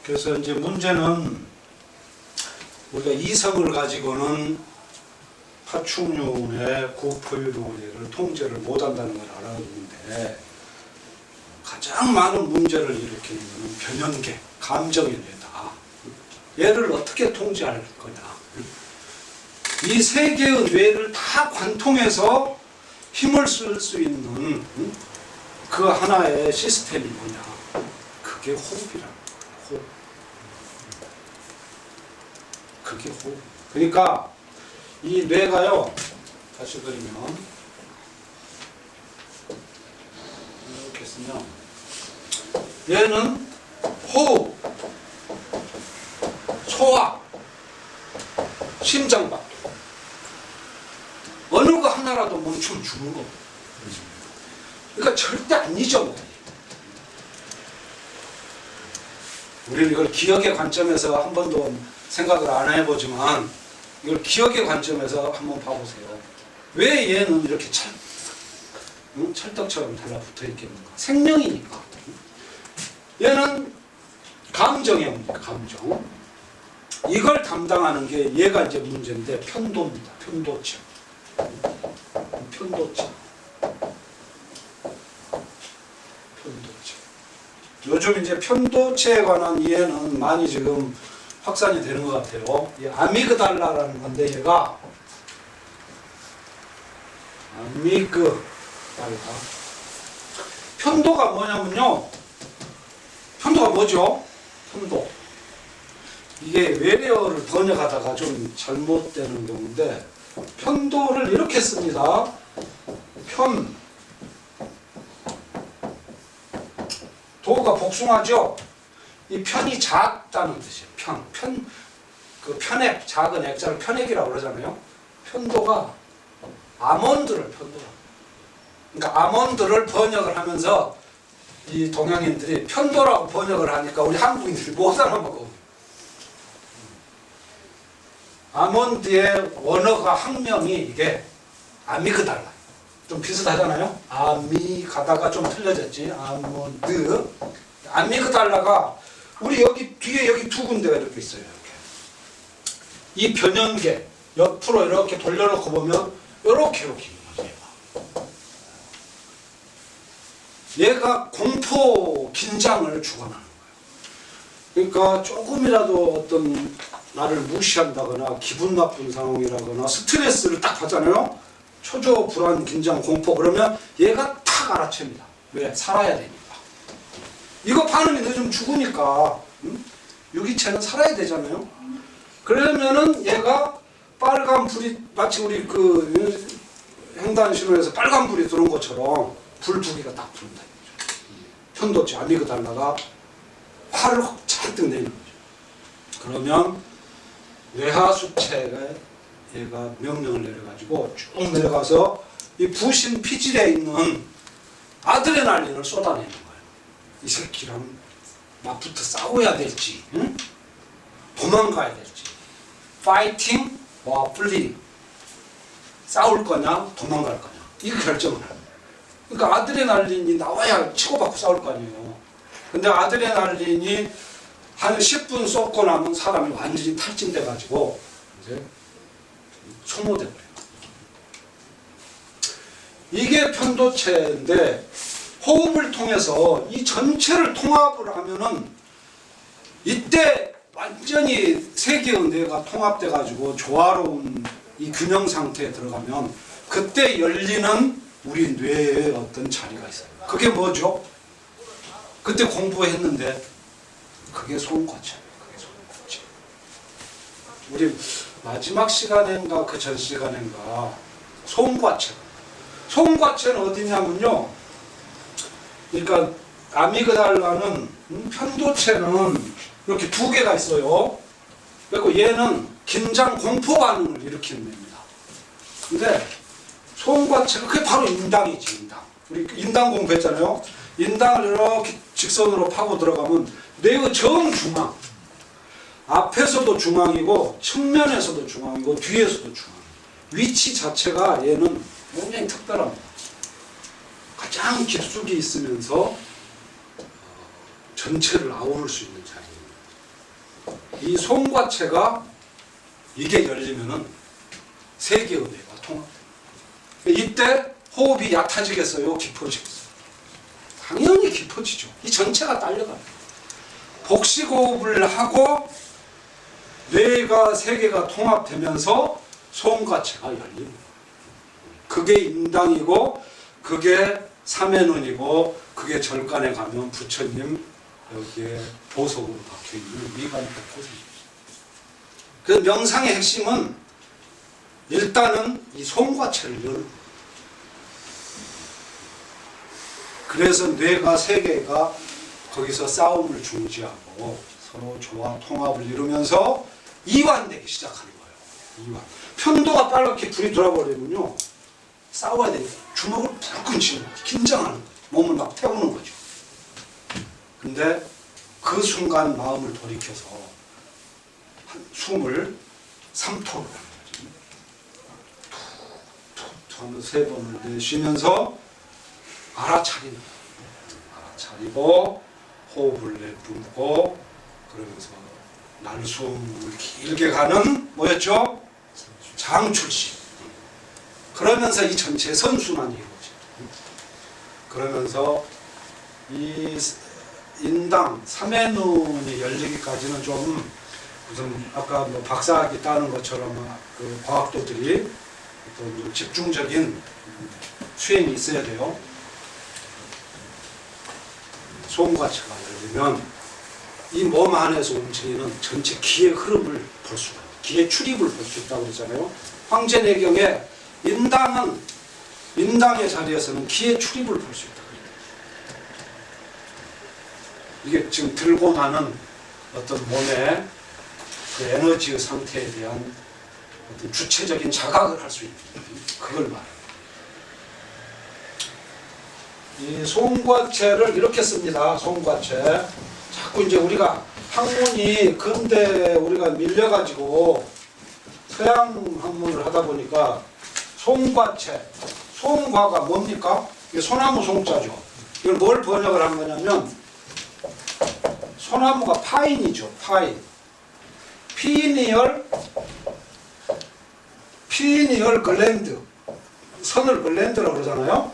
그래서 이제 문제는 우리가 이성을 가지고는 파충류의 구포유도를 통제를 못한다는 걸 알았는데 가장 많은 문제를 일으키는 것은 변연계, 감정의 뇌다. 얘를 어떻게 통제할 거냐. 이 세 개의 뇌를 다 관통해서 힘을 쓸 수 있는 그 하나의 시스템이 뭐냐. 그게 호흡이라는 거예요. 호흡. 그게 호흡. 그러니까 이 뇌가요. 다시 그리면 이렇게 쓰면 얘는 호흡, 소화, 심장박동 어느 거 하나라도 멈추면 죽는 겁니다. 그러니까 절대 안 잊어먹어요. 우리는 이걸 기억의 관점에서 한 번도 생각을 안 해보지만 이걸 기억의 관점에서 한번 봐보세요. 왜 얘는 이렇게 찰떡처럼 달라붙어 있겠는가? 생명이니까. 얘는 감정의 문제, 감정. 이걸 담당하는 게 얘가 이제 문제인데 편도입니다. 편도체. 편도체. 편도체. 요즘 이제 편도체에 관한 이해는 많이 지금 확산이 되는 것 같아요. 이 아미그달라라는 건데 얘가 아미그달라. 편도가 뭐냐면요. 편도가 뭐죠? 편도. 이게 외래어를 번역하다가 좀 잘못되는 경우인데 편도를 이렇게 씁니다. 도가 복숭아죠. 이 편이 작다는 뜻이에요. 그 편액, 작은 액자를 편액이라고 그러잖아요. 편도가 아몬드를 편도라. 그러니까 아몬드를 번역을 하면서 이 동양인들이 편도라고 번역을 하니까 우리 한국인들이 못 알아먹어. 아몬드의 원어가 학명이 이게 아미그달라. 좀 비슷하잖아요. 아미 가다가 좀 틀려졌지. 아몬드. 아미그달라가 우리 여기 뒤에 여기 두 군데가 이렇게 있어요. 이렇게. 이 변연계 옆으로 이렇게 돌려놓고 보면 이렇게 있는 거죠. 얘가 공포, 긴장을 주관하는 거예요. 그러니까 조금이라도 어떤 나를 무시한다거나 기분 나쁜 상황이라거나 스트레스를 딱 받잖아요. 초조, 불안, 긴장, 공포 그러면 얘가 탁 알아챕니다. 왜? 살아야 되니까. 이거 반응이 늦으면 죽으니까. 유기체는 살아야 되잖아요. 그러면은 얘가 빨간 불이 마치 우리 그 횡단신호에서 빨간 불이 들어온 것처럼 불 두 개가 딱 들어온다. 편도체 아미그달라가 화를 잔뜩 내는 거죠. 그러면 뇌하수체가 얘가 명령을 내려가지고 쭉 내려가서 이 부신 피질에 있는 아드레날린을 쏟아내는 거예요. 이 새끼랑 맞붙어 싸워야 될지, 응? 도망가야 될지, 파이팅, 플리딩, 싸울 거냐, 도망갈 거냐, 이거 결정을 해요. 그러니까 아드레날린이 나와야 치고받고 싸울 거 아니에요. 근데 아드레날린이 한 10분 쏟고 나면 사람이 완전히 탈진돼가지고 이제 소모돼버려요. 이게 편도체인데 호흡을 통해서 이 전체를 통합을 하면은 이때 완전히 세 개의 뇌가 통합돼가지고 조화로운 이 균형 상태에 들어가면 그때 열리는 우리 뇌에 어떤 자리가 있어요. 그게 뭐죠? 그때 공부했는데 그게 소음과체예요. 그게 소음과체. 우리 마지막 시간인가 그 전 시간인가 소음과체. 소음과체는 어디냐면요. 그러니까 아미그달라는 편도체는 이렇게 두 개가 있어요. 그리고 얘는 긴장 공포 반응을 일으키는 겁니다. 근데 소음과체가 그게 바로 인당이지. 인당. 우리 인당 공부했잖아요. 인당을 이렇게 직선으로 파고 들어가면 뇌의 정중앙. 앞에서도 중앙이고 측면에서도 중앙이고 뒤에서도 중앙. 위치 자체가 얘는 굉장히 특별합니다. 가장 깊숙이 있으면서 전체를 아우를 수 있는 자리입니다. 이 송과체가 이게 열리면은 세계의 뇌가 통합. 이때 호흡이 얕아지겠어요? 깊어지겠어요? 당연히 깊어지죠. 이 전체가 딸려갑니다. 복식호흡을 하고 뇌가 세 개가 통합되면서 송과체가 열립니다. 그게 인당이고 그게 삼해눈이고 그게 절간에 가면 부처님 여기에 보석으로 박혀있는 미간 백호입니다. 그 명상의 핵심은 일단은 이 송과체를 열고, 그래서 뇌가 세 개가 거기서 싸움을 중지하고 서로 조화 통합을 이루면서 이완되기 시작하는 거예요. 이완. 편도가 빨갛게 불이 돌아버리면요 싸워야 되니까 주먹을 불끈 쥐는 거죠. 긴장하는 거죠. 몸을 막 태우는 거죠. 근데 그 순간 마음을 돌이켜서 숨을 3토를 하는 거죠. 툭툭툭 하면서 3번을 내쉬면서 알아차리는 거예요. 알아차리고 호흡을 내뿜고 그러면서 날숨을 길게 가는 뭐였죠? 장출식. 그러면서 이 전체 선순환이 이루어져요. 그러면서 이 인당 삼해눈이 열리기까지는 좀 무슨 아까 뭐 박사학위 따는 것처럼 그 과학도들이 어떤 좀 집중적인 수행이 있어야 돼요. 송과체가 열리면 이 몸 안에서 움직이는 전체 기의 흐름을 볼 수가 있어요. 기의 출입을 볼 수 있다고 그러잖아요. 황제내경에 인당의 자리에서는 기의 출입을 볼 수 있다. 이게 지금 들고 나는 어떤 몸의 그 에너지의 상태에 대한 어떤 주체적인 자각을 할 수 있는 그걸 말해요. 이 송과체를 이렇게 씁니다. 송과체. 자꾸 이제 우리가 학문이 근대 우리가 밀려가지고 서양 학문을 하다 보니까 송과체, 송과가 뭡니까? 이게 소나무 송자죠. 이걸 뭘 번역을 한 거냐면 소나무가 파인이죠. 파인. 피니얼 글랜드. 선을 글랜드라고 그러잖아요.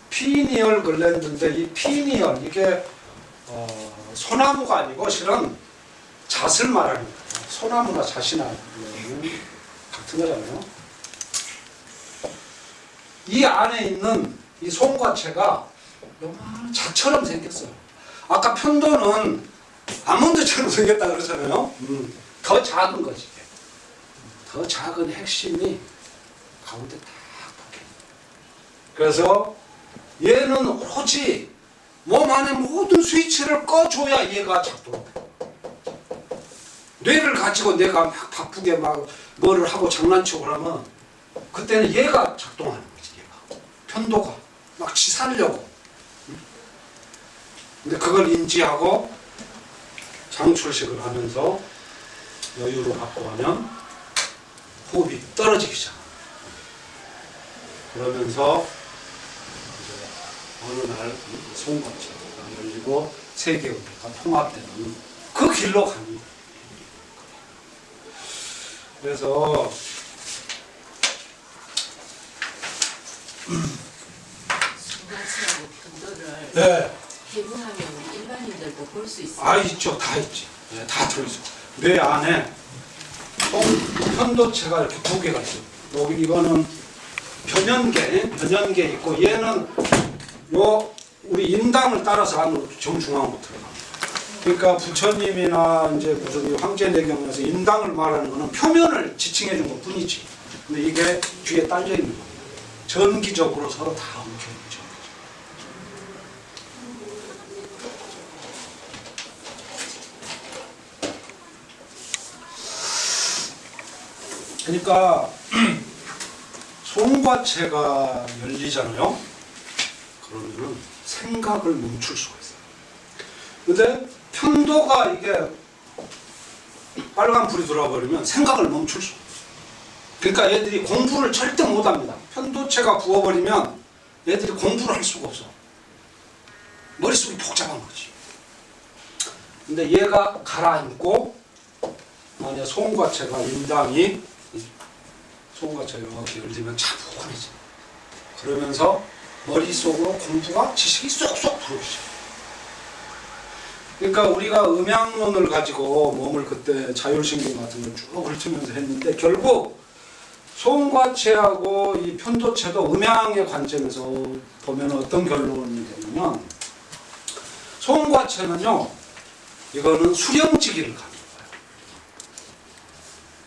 피니얼 글랜드인데 이 피니얼 이게 소나무가 아니고 실은 잣을 말하는 거예요. 소나무나 잣이나 같은 거잖아요. 이 안에 있는 이 송과체가 요만한 잣처럼 생겼어요. 아까 편도는 아몬드처럼 생겼다 그러잖아요. 더 작은 거지. 더 작은 핵심이 가운데 딱 박혀. 그래서 얘는 오로지 몸 안에 모든 스위치를 꺼줘야 얘가 작동해. 뇌를 가지고 내가 막 바쁘게 막 뭐를 하고 장난치고 그러면 그때는 얘가 작동하는 거지. 얘가 편도가 막 살려고. 근데 그걸 인지하고 장출식을 하면서 여유로 갖고 가면 호흡이 떨어지기 시작합니다. 그러면서 어느 날 송과체가 열리고 세계의가 통합되는 그 길로 가는. 그래서 송과체하고 편도를 네. 해부하면 일반인들도 볼 수 있어요. 아 있죠. 다 있지. 네, 다 들어있어. 뇌 안에 편도체가 이렇게 2개가 있어요. 여기 이거는 변연계 있고 얘는 요 우리 인당을 따라서 안으로 정중앙으로 들어갑니다. 그러니까 부처님이나 이제 무슨 황제내경에서 인당을 말하는 거는 표면을 지칭해 준 것뿐이지. 근데 이게 뒤에 딸려 있는 거예요. 전기적으로 서로 다 엉켜 있죠. 그러니까 송과체가 열리잖아요. 그러면은 생각을 멈출 수가 있어요. 근데 편도가 이게 빨간 불이 들어와버리면 생각을 멈출 수 없어요. 그러니까 애들이 공부를 절대 못합니다. 편도체가 부어버리면 애들이 공부를 할 수가 없어. 머릿속이 복잡한 거지. 근데 얘가 가라앉고 만약 송과체가 인당이 송과체가 이렇게 열리면 차분해져. 그러면서 머릿속으로 공부가 지식이 쏙쏙 들어오죠. 그러니까 우리가 음양론을 가지고 몸을 그때 자율신경 같은 걸 쭉 훑으면서 했는데 결국 송과체하고 이 편도체도 음양의 관점에서 보면 어떤 결론이 되냐면 송과체는요 이거는 수렴지기를 가는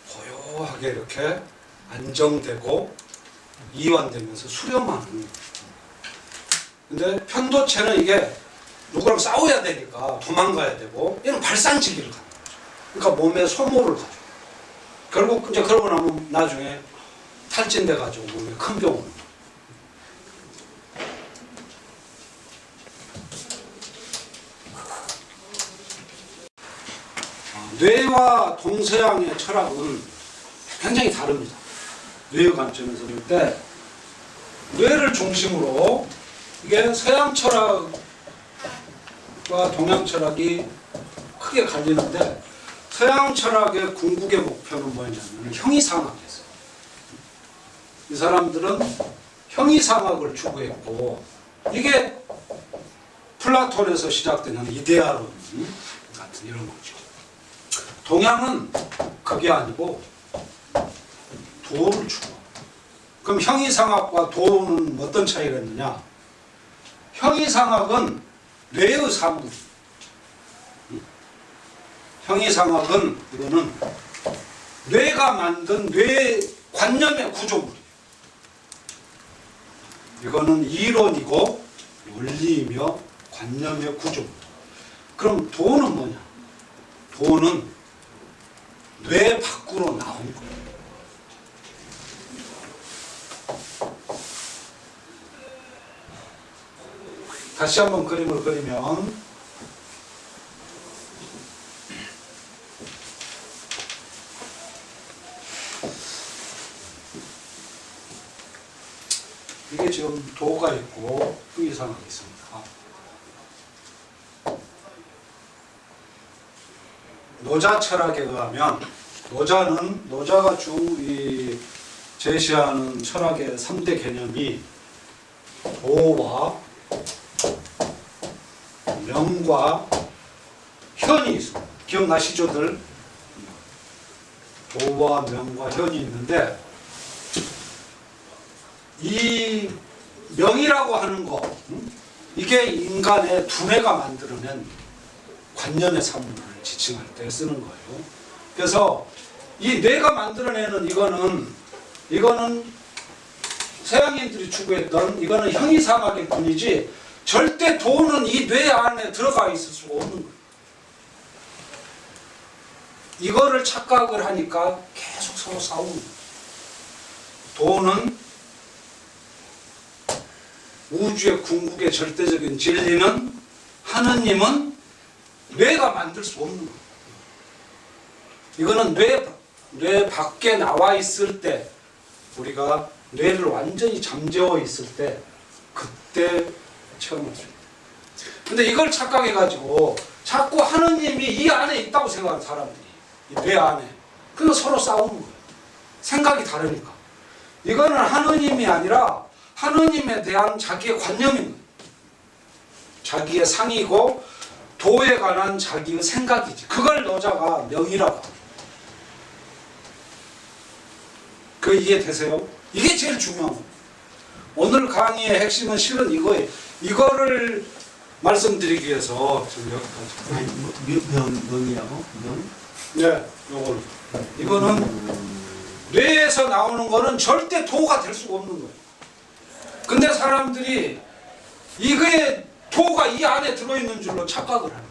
거예요. 고요하게 이렇게 안정되고 이완되면서 수렴하는. 근데 편도체는 이게 누구랑 싸워야 되니까 도망가야 되고 얘는 발산지기를 가는 거죠. 그러니까 몸에 소모를 가죠. 결국 이제 그러고 나면 나중에 탈진돼 가지고 몸에 큰 병을. 뇌와 동서양의 철학은 굉장히 다릅니다. 뇌의 관점에서 볼 때 뇌를 중심으로 이게 서양 철학과 동양 철학이 크게 갈리는데 서양 철학의 궁극의 목표는 뭐냐면 형이상학이었어요. 이 사람들은 형이상학을 추구했고 이게 플라톤에서 시작되는 이데아론 같은 이런 거죠. 동양은 그게 아니고 도를 추구. 그럼 형이상학과 도는 어떤 차이가 있느냐? 형이상학은 뇌의 산물. 형이상학은 이거는 뇌가 만든 뇌 관념의 구조물. 이거는 이론이고 원리이며 관념의 구조물. 그럼 도는 뭐냐? 도는 뇌 밖으로 나온 거예요. 다시 한번 그림을 그리면 이게 지금 도가 있고 형이상학이 있습니다. 노자 철학에 의하면 노자가 쭉 제시하는 철학의 3대 개념이 도와 명과 현이 있습니다. 기억나시죠들? 도와 명과 현이 있는데 이 명이라고 하는 거 이게 인간의 두뇌가 만들어낸 관념의 산물을 지칭할 때 쓰는 거예요. 그래서 이 뇌가 만들어내는 이거는 서양인들이 추구했던 이거는 형이상학일 뿐이지 절대 도는 이 뇌 안에 들어가 있을 수가 없는 거예요. 이거를 착각을 하니까 계속 서로 싸우는 거예요. 도는 우주의 궁극의 절대적인 진리는 하느님은 뇌가 만들 수 없는 거예요. 이거는 뇌 밖에 나와 있을 때 우리가 뇌를 완전히 잠재워 있을 때 그때 체험할 수 있어요. 근데 이걸 착각해가지고 자꾸 하느님이 이 안에 있다고 생각하는 사람들이 이 뇌 안에. 그래서 서로 싸우는 거예요. 생각이 다르니까. 이거는 하느님이 아니라 하느님에 대한 자기의 관념인 거예요. 자기의 상이고 도에 관한 자기의 생각이지. 그걸 노자가 명이라고 합니다. 그 이해되세요? 이게 제일 중요한 거예요. 오늘 강의의 핵심은 실은 이거예요. 이거를 말씀드리기 위해서 지금 여기까지. 명이라고? 명? 네, 요거는. 이거는 뇌에서 나오는 거는 절대 도가 될 수가 없는 거예요. 근데 사람들이 이거에 도가 이 안에 들어있는 줄로 착각을 하는 거예요.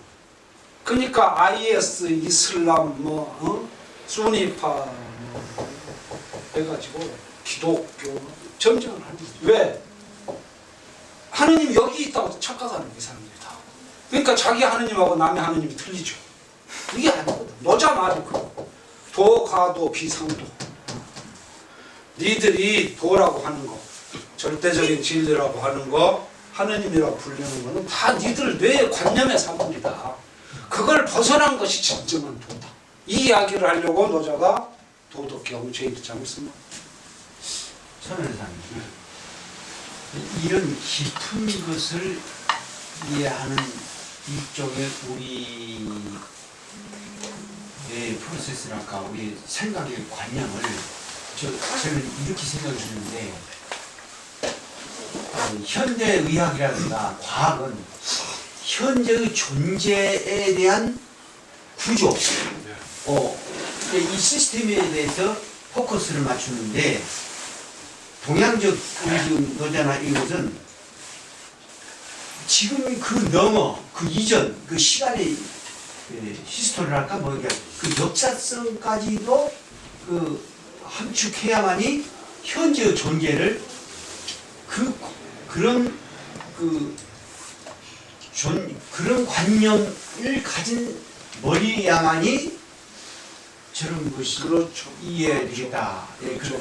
그러니까 IS, 이슬람, 수니파 해가지고 기독교 전쟁을 하는 거예요. 왜? 하느님 여기 있다고 착각하는 거예요, 사람들이 다. 그러니까 자기 하느님하고 남의 하느님이 틀리죠. 이게 아니거든. 노자 말이 그거. 도가도 비상도. 니들이 도라고 하는 거, 절대적인 진리라고 하는 거, 하느님이라고 부르는 거는 다 니들 뇌의 관념의 산물이다. 그 그걸 벗어난 것이 진정한 도덕. 이 이야기를 하려고 노자가 도덕경 제1장을 씁니다. 천연상 이런 깊은 것을 이해하는 이쪽에 우리 프로세스랄까 우리 생각의 관념을 저는 이렇게 생각했는데 현대의학이라든가 과학은 현재의 존재에 대한 구조 이 시스템에 대해서 포커스를 맞추는데 동양적 우리 지금 노자나 이것은 지금 그 넘어 그 이전 그 시간의 히스토리랄까 뭐 그 역사성까지도 그 함축해야만이 현재의 존재를 그런 관념을 가진 머리야만이 저런 것이 그렇죠. 이해되겠다. 그렇죠.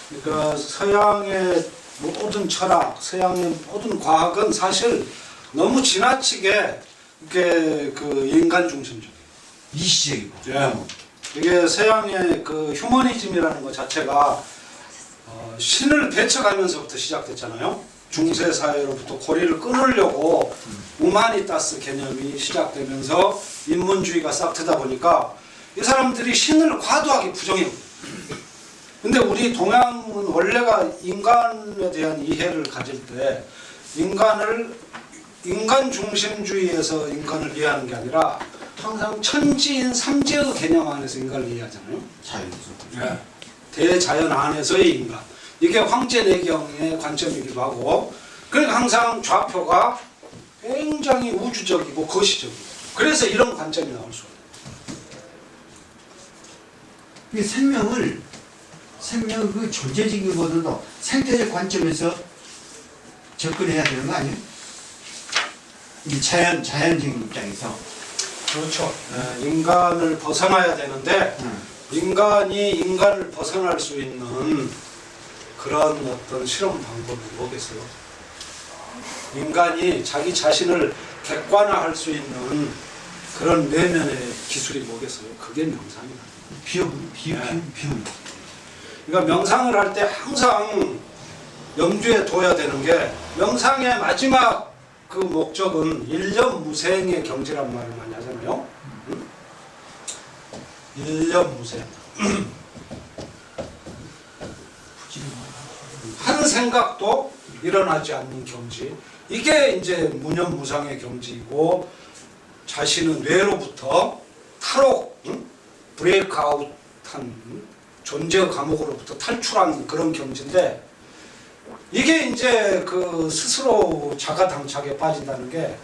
그러니까 서양의 모든 철학, 서양의 모든 과학은 사실 너무 지나치게 이게 그 인간 중심적이에요. 미시적이고. 예. 이게 서양의 그 휴머니즘이라는 것 자체가 신을 배척하면서부터 시작됐잖아요. 중세 사회로부터 고리를 끊으려고 우마니타스 개념이 시작되면서 인문주의가 싹 트다 보니까 이 사람들이 신을 과도하게 부정해요. 근데 우리 동양은 원래가 인간에 대한 이해를 가질 때 인간 중심주의에서 인간을 이해하는 게 아니라 항상 천지인 삼재의 개념 안에서 인간을 이해하잖아요. 자연스럽죠. 대자연 안에서의 인간. 이게 황제내경의 관점이기도 하고, 그러니까 항상 좌표가 굉장히 우주적이고 거시적이고, 그래서 이런 관점이 나올 수가 있어요. 생명을 그 존재적인 것보다도 생태적 관점에서 접근해야 되는 거 아니에요? 이 자연적인 입장에서. 그렇죠. 인간을 벗어나야 되는데 인간이 인간을 벗어날 수 있는 그런 어떤 실험 방법이 뭐겠어요? 인간이 자기 자신을 객관화할 수 있는 그런 내면의 기술이 뭐겠어요? 그게 명상이다. 비움. 그러니까 명상을 할 때 항상 염두에 둬야 되는 게, 명상의 마지막 그 목적은 일념무생의 경지란 말을 많이 하잖아요. 일념무생. 한 생각도 일어나지 않는 경지. 이게 이제 무념무상의 경지이고, 자신은 뇌로부터 탈옥, 브레이크아웃한 존재의 감옥으로부터 탈출한 그런 경지인데, 이게 이제 그 스스로 자가당착에 빠진다는 게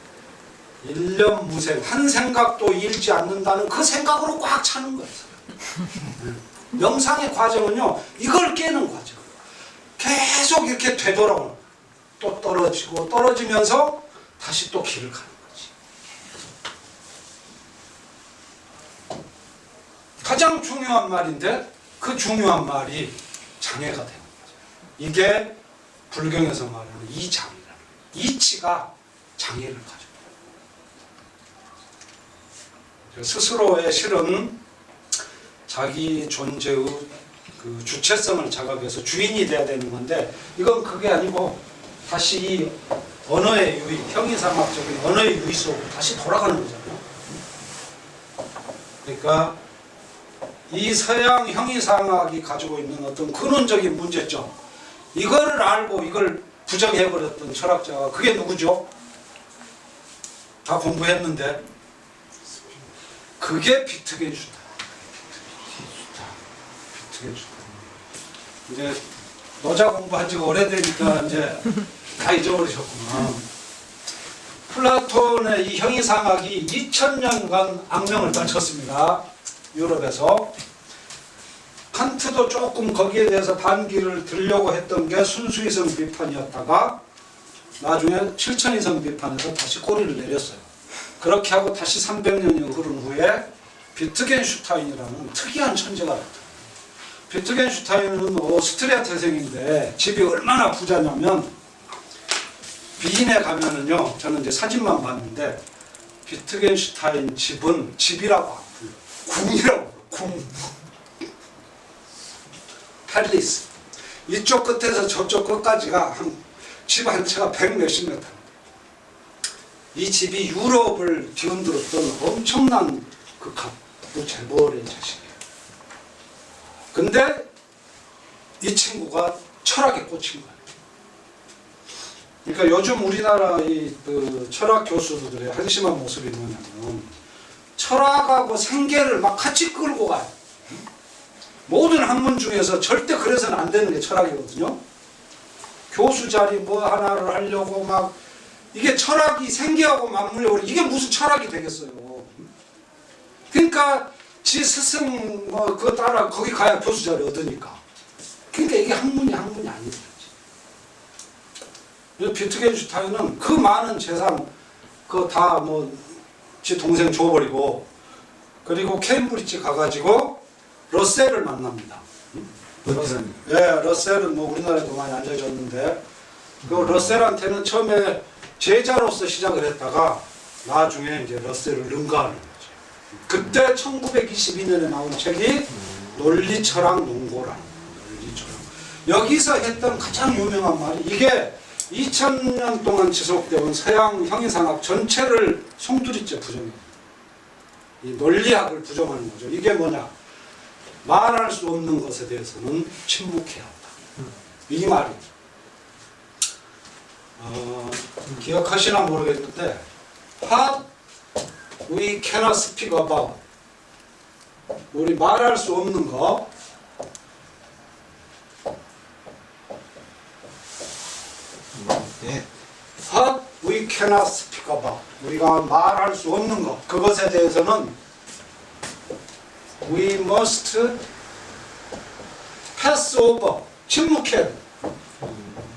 일념무생, 한 생각도 잃지 않는다는 그 생각으로 꽉 차는 거예요. 명상의 과정은요, 이걸 깨는 과정. 계속 이렇게 되돌아오는, 또 떨어지고 떨어지면서 다시 또 길을 가는 거지. 가장 중요한 말인데 그 중요한 말이 장애가 되는 거죠. 이게 불경에서 말하는 이장이라는, 이치가 장애를 가져요. 스스로의 실은 자기 존재의 그 주체성을 자각해서 주인이 돼야 되는 건데, 이건 그게 아니고 다시 이 언어의 유의, 형이상학적인 언어의 유의 속으로 다시 돌아가는 거잖아요. 그러니까 이 서양 형이상학이 가지고 있는 어떤 근원적인 문제점, 이거를 알고 이걸 부정해버렸던 철학자가 그게 누구죠? 다 공부했는데 그게 비트겐슈타인. 이제 노자 공부한 지가 오래되니까 이제 다 잊어버리셨구나. 플라톤의 이 형이상학이 2000년간 악명을 떨쳤습니다. 유럽에서. 칸트도 조금 거기에 대해서 반기를 들려고 했던 게 순수이성 비판이었다가 나중에 실천이성 비판에서 다시 꼬리를 내렸어요. 그렇게 하고 다시 300년이 흐른 후에 비트겐슈타인이라는 특이한 천재가 나타났어요. 비트겐슈타인은 오스트리아 태생인데 집이 얼마나 부자냐면, 비인에 가면은요, 저는 이제 사진만 봤는데 비트겐슈타인 집은 집이라고 안 불러. 궁이라고 불러. 궁. 팰리스. 이쪽 끝에서 저쪽 끝까지가 집 한 채가 100몇십 메타. 이 집이 유럽을 뒤흔들었던 엄청난 그 갑부 재벌의 자식이에요. 근데 이 친구가 철학에 꽂힌 거예요. 그러니까 요즘 우리나라 그 철학 교수들의 한심한 모습이 뭐냐면 철학하고 생계를 막 같이 끌고 가요. 모든 학문 중에서 절대 그래서는 안 되는 게 철학이거든요. 교수 자리 뭐 하나를 하려고 막 이게 철학이 생계하고 맞물려 이게 무슨 철학이 되겠어요. 그러니까 지 스승 뭐 그거 따라 거기 가야 교수 자리 얻으니까. 그러니까 이게 학문이 아니지. 비트겐슈타인은 그 많은 재산 그거 다 뭐 지 동생 줘버리고 그리고 케임브리지 가가지고 러셀을 만납니다. 예, 러셀은 뭐 우리나라에도 많이 알려졌는데 그 러셀한테는 처음에 제자로서 시작을 했다가 나중에 이제 러셀을 능가하는 거죠. 그때 1922년에 나온 책이 논리철학 농고라는 논리철학. 여기서 했던 가장 유명한 말이 이게 2000년 동안 지속되온 서양 형이상학 전체를 송두리째 부정해요. 이 논리학을 부정하는 거죠. 이게 뭐냐? 말할 수 없는 것에 대해서는 침묵해야 한다. 이 말이 기억하시나 모르겠는데 What we cannot speak about 우리 말할 수 없는 거 네. What we cannot speak about 우리가 말할 수 없는 것 그것에 대해서는 We must pass over 침묵해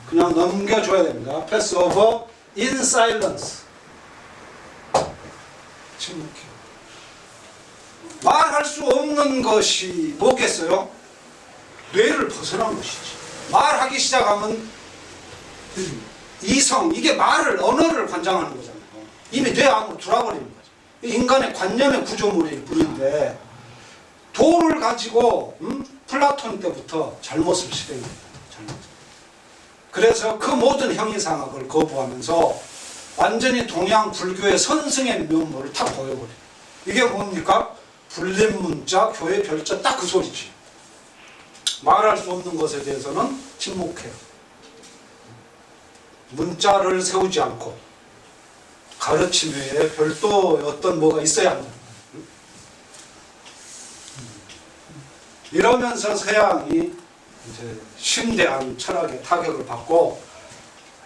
그냥 넘겨줘야 됩니다. Pass over in silence 침묵해 말할 수 없는 것이 뭐겠어요? 뇌를 벗어난 것이지. 말하기 시작하면 이성 이게 말을 언어를 관장하는 거잖아요. 이미 뇌 안으로 들어와버리는 거죠. 인간의 관념의 구조물일 뿐인데 도를 가지고 플라톤 때부터 잘못을 실행합니다. 잘못. 그래서 그 모든 형이상학을 거부하면서 완전히 동양 불교의 선승의 면모를 탁 보여버려요. 이게 뭡니까? 불림문자, 교회 별자 딱 그 소리지. 말할 수 없는 것에 대해서는 침묵해요. 문자를 세우지 않고 가르침 외에 별도 어떤 뭐가 있어야 한다. 이러면서 서양이 이제 심대한 철학의 타격을 받고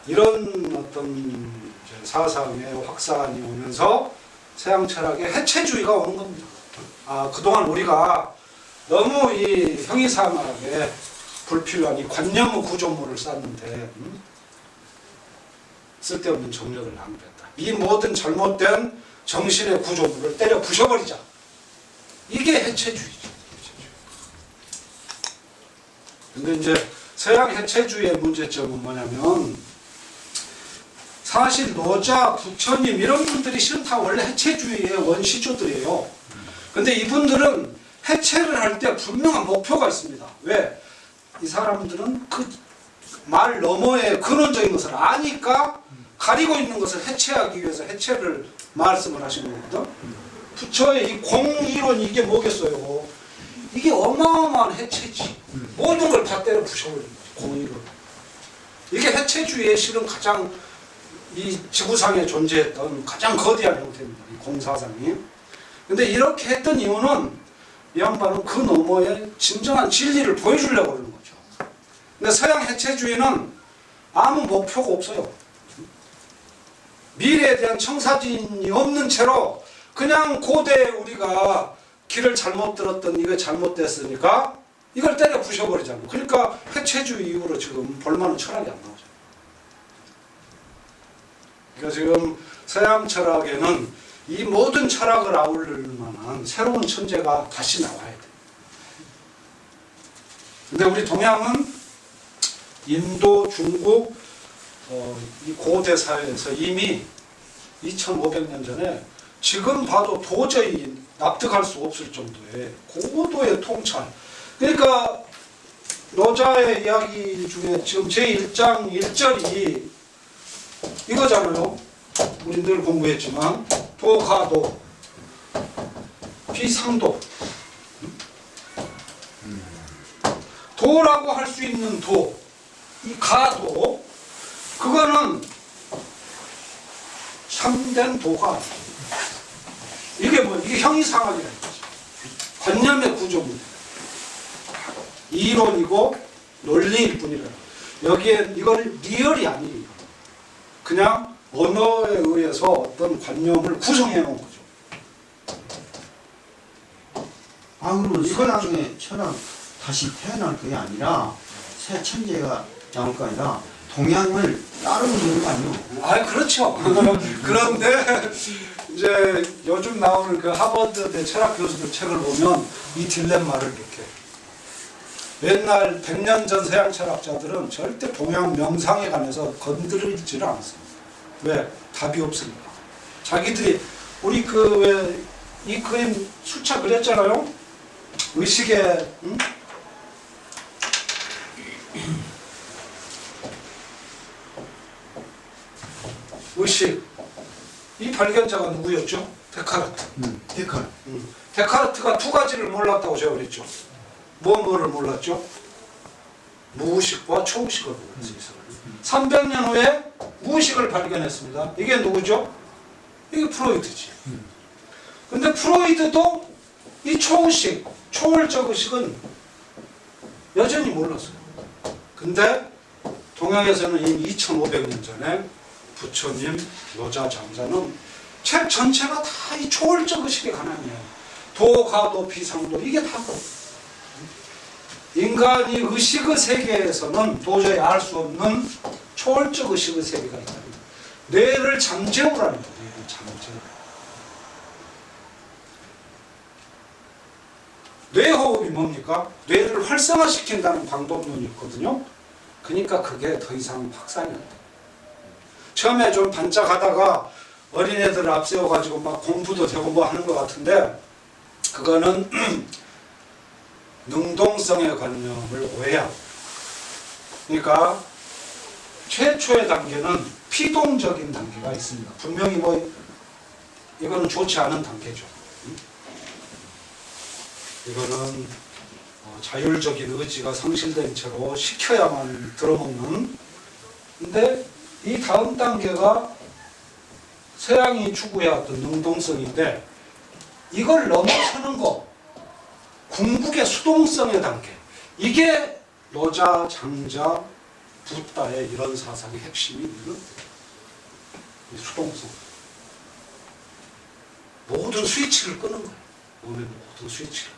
이런 어떤 사상의 확산이 오면서 서양 철학의 해체주의가 오는 겁니다. 그동안 우리가 너무 이 형이상학에 불필요한 이 관념의 구조물을 쌓는데 쓸데없는 정력을 낭비했다. 이 모든 잘못된 정신의 구조물을 때려 부셔버리자. 이게 해체주의죠. 근데 이제 서양 해체주의의 문제점은 뭐냐면 사실 노자, 부처님 이런 분들이 실은 다 원래 해체주의의 원시조들이에요. 근데 이분들은 해체를 할 때 분명한 목표가 있습니다. 왜? 이 사람들은 그 말 너머의 근원적인 것을 아니까 가리고 있는 것을 해체하기 위해서 해체를 말씀을 하시는 거거든. 부처의 이 공이론 이게 뭐겠어요? 이게 어마어마한 해체지. 모든 걸 다 때려 부셔버리는 거지. 공이론. 이게 해체주의의 실은 가장 이 지구상에 존재했던 가장 거대한 형태입니다. 이 공사상이. 근데 이렇게 했던 이유는 이 양반은 그 너머에 진정한 진리를 보여주려고 그러는 거죠. 근데 서양 해체주의는 아무 목표가 없어요. 미래에 대한 청사진이 없는 채로 그냥 고대 우리가 길을 잘못 들었던 이거 잘못됐으니까 이걸 때려 부셔버리잖아. 그러니까 해체주의 이후로 지금 볼만한 철학이 안 나오죠. 그러니까 지금 서양 철학에는 이 모든 철학을 아우를 만한 새로운 천재가 다시 나와야 돼. 근데 우리 동양은 인도, 중국, 이 고대 사회에서 이미 2500년 전에 지금 봐도 도저히 납득할 수 없을 정도의 고도의 통찰. 그러니까 노자의 이야기 중에 지금 제1장 1절이 이거잖아요. 우리 늘 공부했지만 도가도 비상도. 도라고 할 수 있는 도, 이 가도, 그거는 참된 도가 아니에요. 이게 뭐, 이게 형이상학이라는 거죠. 관념의 구조입니다. 이론이고 논리일 뿐이라. 여기에 이걸 리얼이 아니에요. 그냥 언어에 의해서 어떤 관념을 구성해 놓은 거죠. 아, 그러면 천왕 다시 태어날 게 아니라 새 천재가 나올 거 아니라 동양을 따르는 거 아니에요? 아, 그렇죠. 그런데 이제 요즘 나오는 그 하버드대 철학 교수들 책을 보면 이 딜레마를 이렇게. 옛날 100년 전 서양 철학자들은 절대 동양 명상에 관해서 건드리지를 않았어요. 왜? 답이 없으니까. 자기들이 우리 그 왜 이 그림 수차 그렸잖아요. 의식의 의식. 이 발견자가 누구였죠? 데카르트. 데카르트. 데카르트가 두 가지를 몰랐다고 제가 그랬죠. 뭐를 몰랐죠? 무의식과 초의식을 몰랐어요. 300년 후에 무의식을 발견했습니다. 이게 누구죠? 이게 프로이드지. 근데 프로이드도 이 초의식, 초월적 의식은 여전히 몰랐어요. 근데 동양에서는 이미 2500년 전에 부처님, 노자, 장자는 책 전체가 다 이 초월적 의식에 관한이에요. 도가도 비상도 이게 다고. 인간이 의식의 세계에서는 도저히 알 수 없는 초월적 의식의 세계가 있다. 뇌를 잠재우라는 거예요. 뇌를 잠재우. 뇌호흡이 뭡니까? 뇌를 활성화시킨다는 방법론이 있거든요. 그러니까 그게 더 이상 확산이 안 돼요. 처음에 좀 반짝하다가 어린애들을 앞세워가지고 막 공부도 되고 뭐 하는 것 같은데 그거는 능동성의 관념을 오해하고, 그러니까 최초의 단계는 피동적인 단계가 있습니다. 분명히 뭐 이거는 좋지 않은 단계죠. 이거는 자율적인 의지가 상실된 채로 시켜야만 들어먹는. 근데 이 다음 단계가 서양이 추구해왔던 능동성인데 이걸 넘어서는 거, 궁극의 수동성의 단계. 이게 노자, 장자, 붓다의 이런 사상의 핵심이 있는 수동성. 모든 스위치를 끄는 거예요. 몸의 모든 스위치를.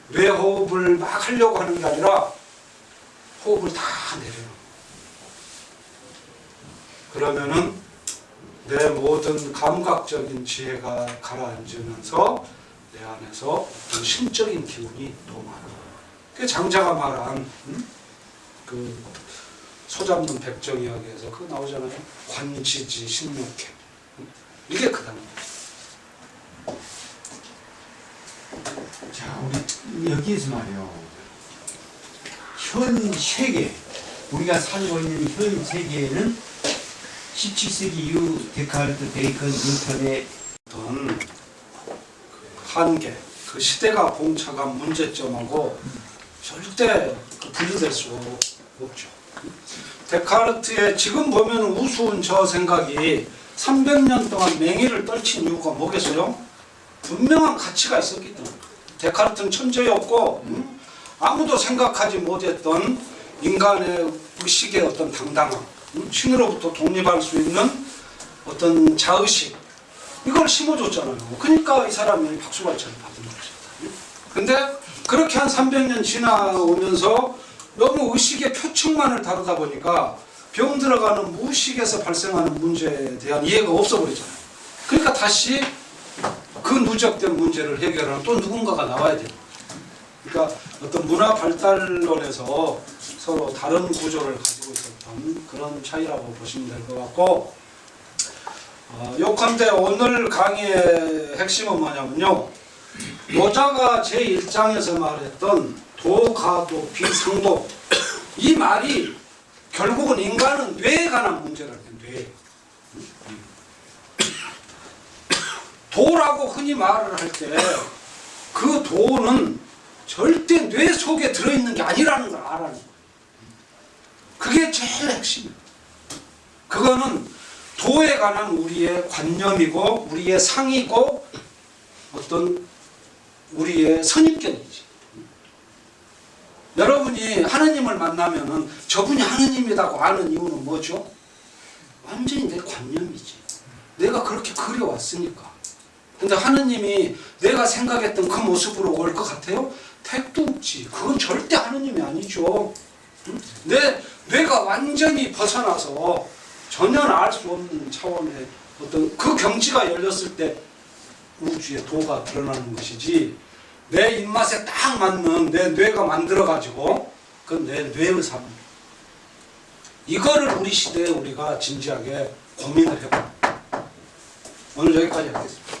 뇌호흡을 막 하려고 하는 게 아니라 호흡을 다 내려요. 그러면은 내 모든 감각적인 지혜가 가라앉으면서 내 안에서 어떤 심적인 기운이 동하는. 그 장자가 말한 그 소잡는 백정 이야기에서 그거 나오잖아요. 관지지 신목해. 이게 그 단계입니다. 자, 우리 여기에서 말이요. 현 세계, 우리가 살고 있는 현 세계에는 17세기 이후 데카르트, 베이컨, 뉴턴의 어떤 그 한계, 그 시대가 봉착한 문제점하고 절대 분리될 수 없죠. 데카르트의 지금 보면 우스운 저 생각이 300년 동안 맹위를 떨친 이유가 뭐겠어요? 분명한 가치가 있었기 때문에. 데카르트는 천재였고 아무도 생각하지 못했던 인간의 의식의 어떤 당당함, 신으로부터 독립할 수 있는 어떤 자의식, 이걸 심어줬잖아요. 그러니까 이 사람이 박수발차를 받은 거죠. 근데 그렇게 한 300년 지나오면서 너무 의식의 표층만을 다루다 보니까 병 들어가는 무의식에서 발생하는 문제에 대한 이해가 없어버리잖아요. 그러니까 다시 그 누적된 문제를 해결하는 또 누군가가 나와야 돼요. 그러니까 어떤 문화 발달론에서 서로 다른 구조를 가지고 있었던 그런 차이라고 보시면 될 것 같고, 요컨대 오늘 강의의 핵심은 뭐냐면요. 노자가 제1장에서 말했던 도가도 비상도, 이 말이 결국은 인간은 뇌에 관한 문제라는 거예요. 뇌. 도라고 흔히 말을 할 때 그 도는 절대 뇌 속에 들어있는 게 아니라는 걸 알아는 거예요. 그게 제일 핵심이에요. 그거는 도에 관한 우리의 관념이고 우리의 상이고 어떤 우리의 선입견이지. 여러분이 하느님을 만나면은 저분이 하느님이라고 아는 이유는 뭐죠? 완전히 내 관념이지. 내가 그렇게 그려왔으니까. 근데 하느님이 내가 생각했던 그 모습으로 올 것 같아요? 택도 없지. 그건 절대 하느님이 아니죠. 내가 완전히 벗어나서 전혀 알 수 없는 차원의 어떤 그 경지가 열렸을 때 우주의 도가 드러나는 것이지, 내 입맛에 딱 맞는 내 뇌가 만들어가지고 그건 내 뇌의 삶. 이거를 우리 시대에 우리가 진지하게 고민을 해봐. 오늘 여기까지 하겠습니다.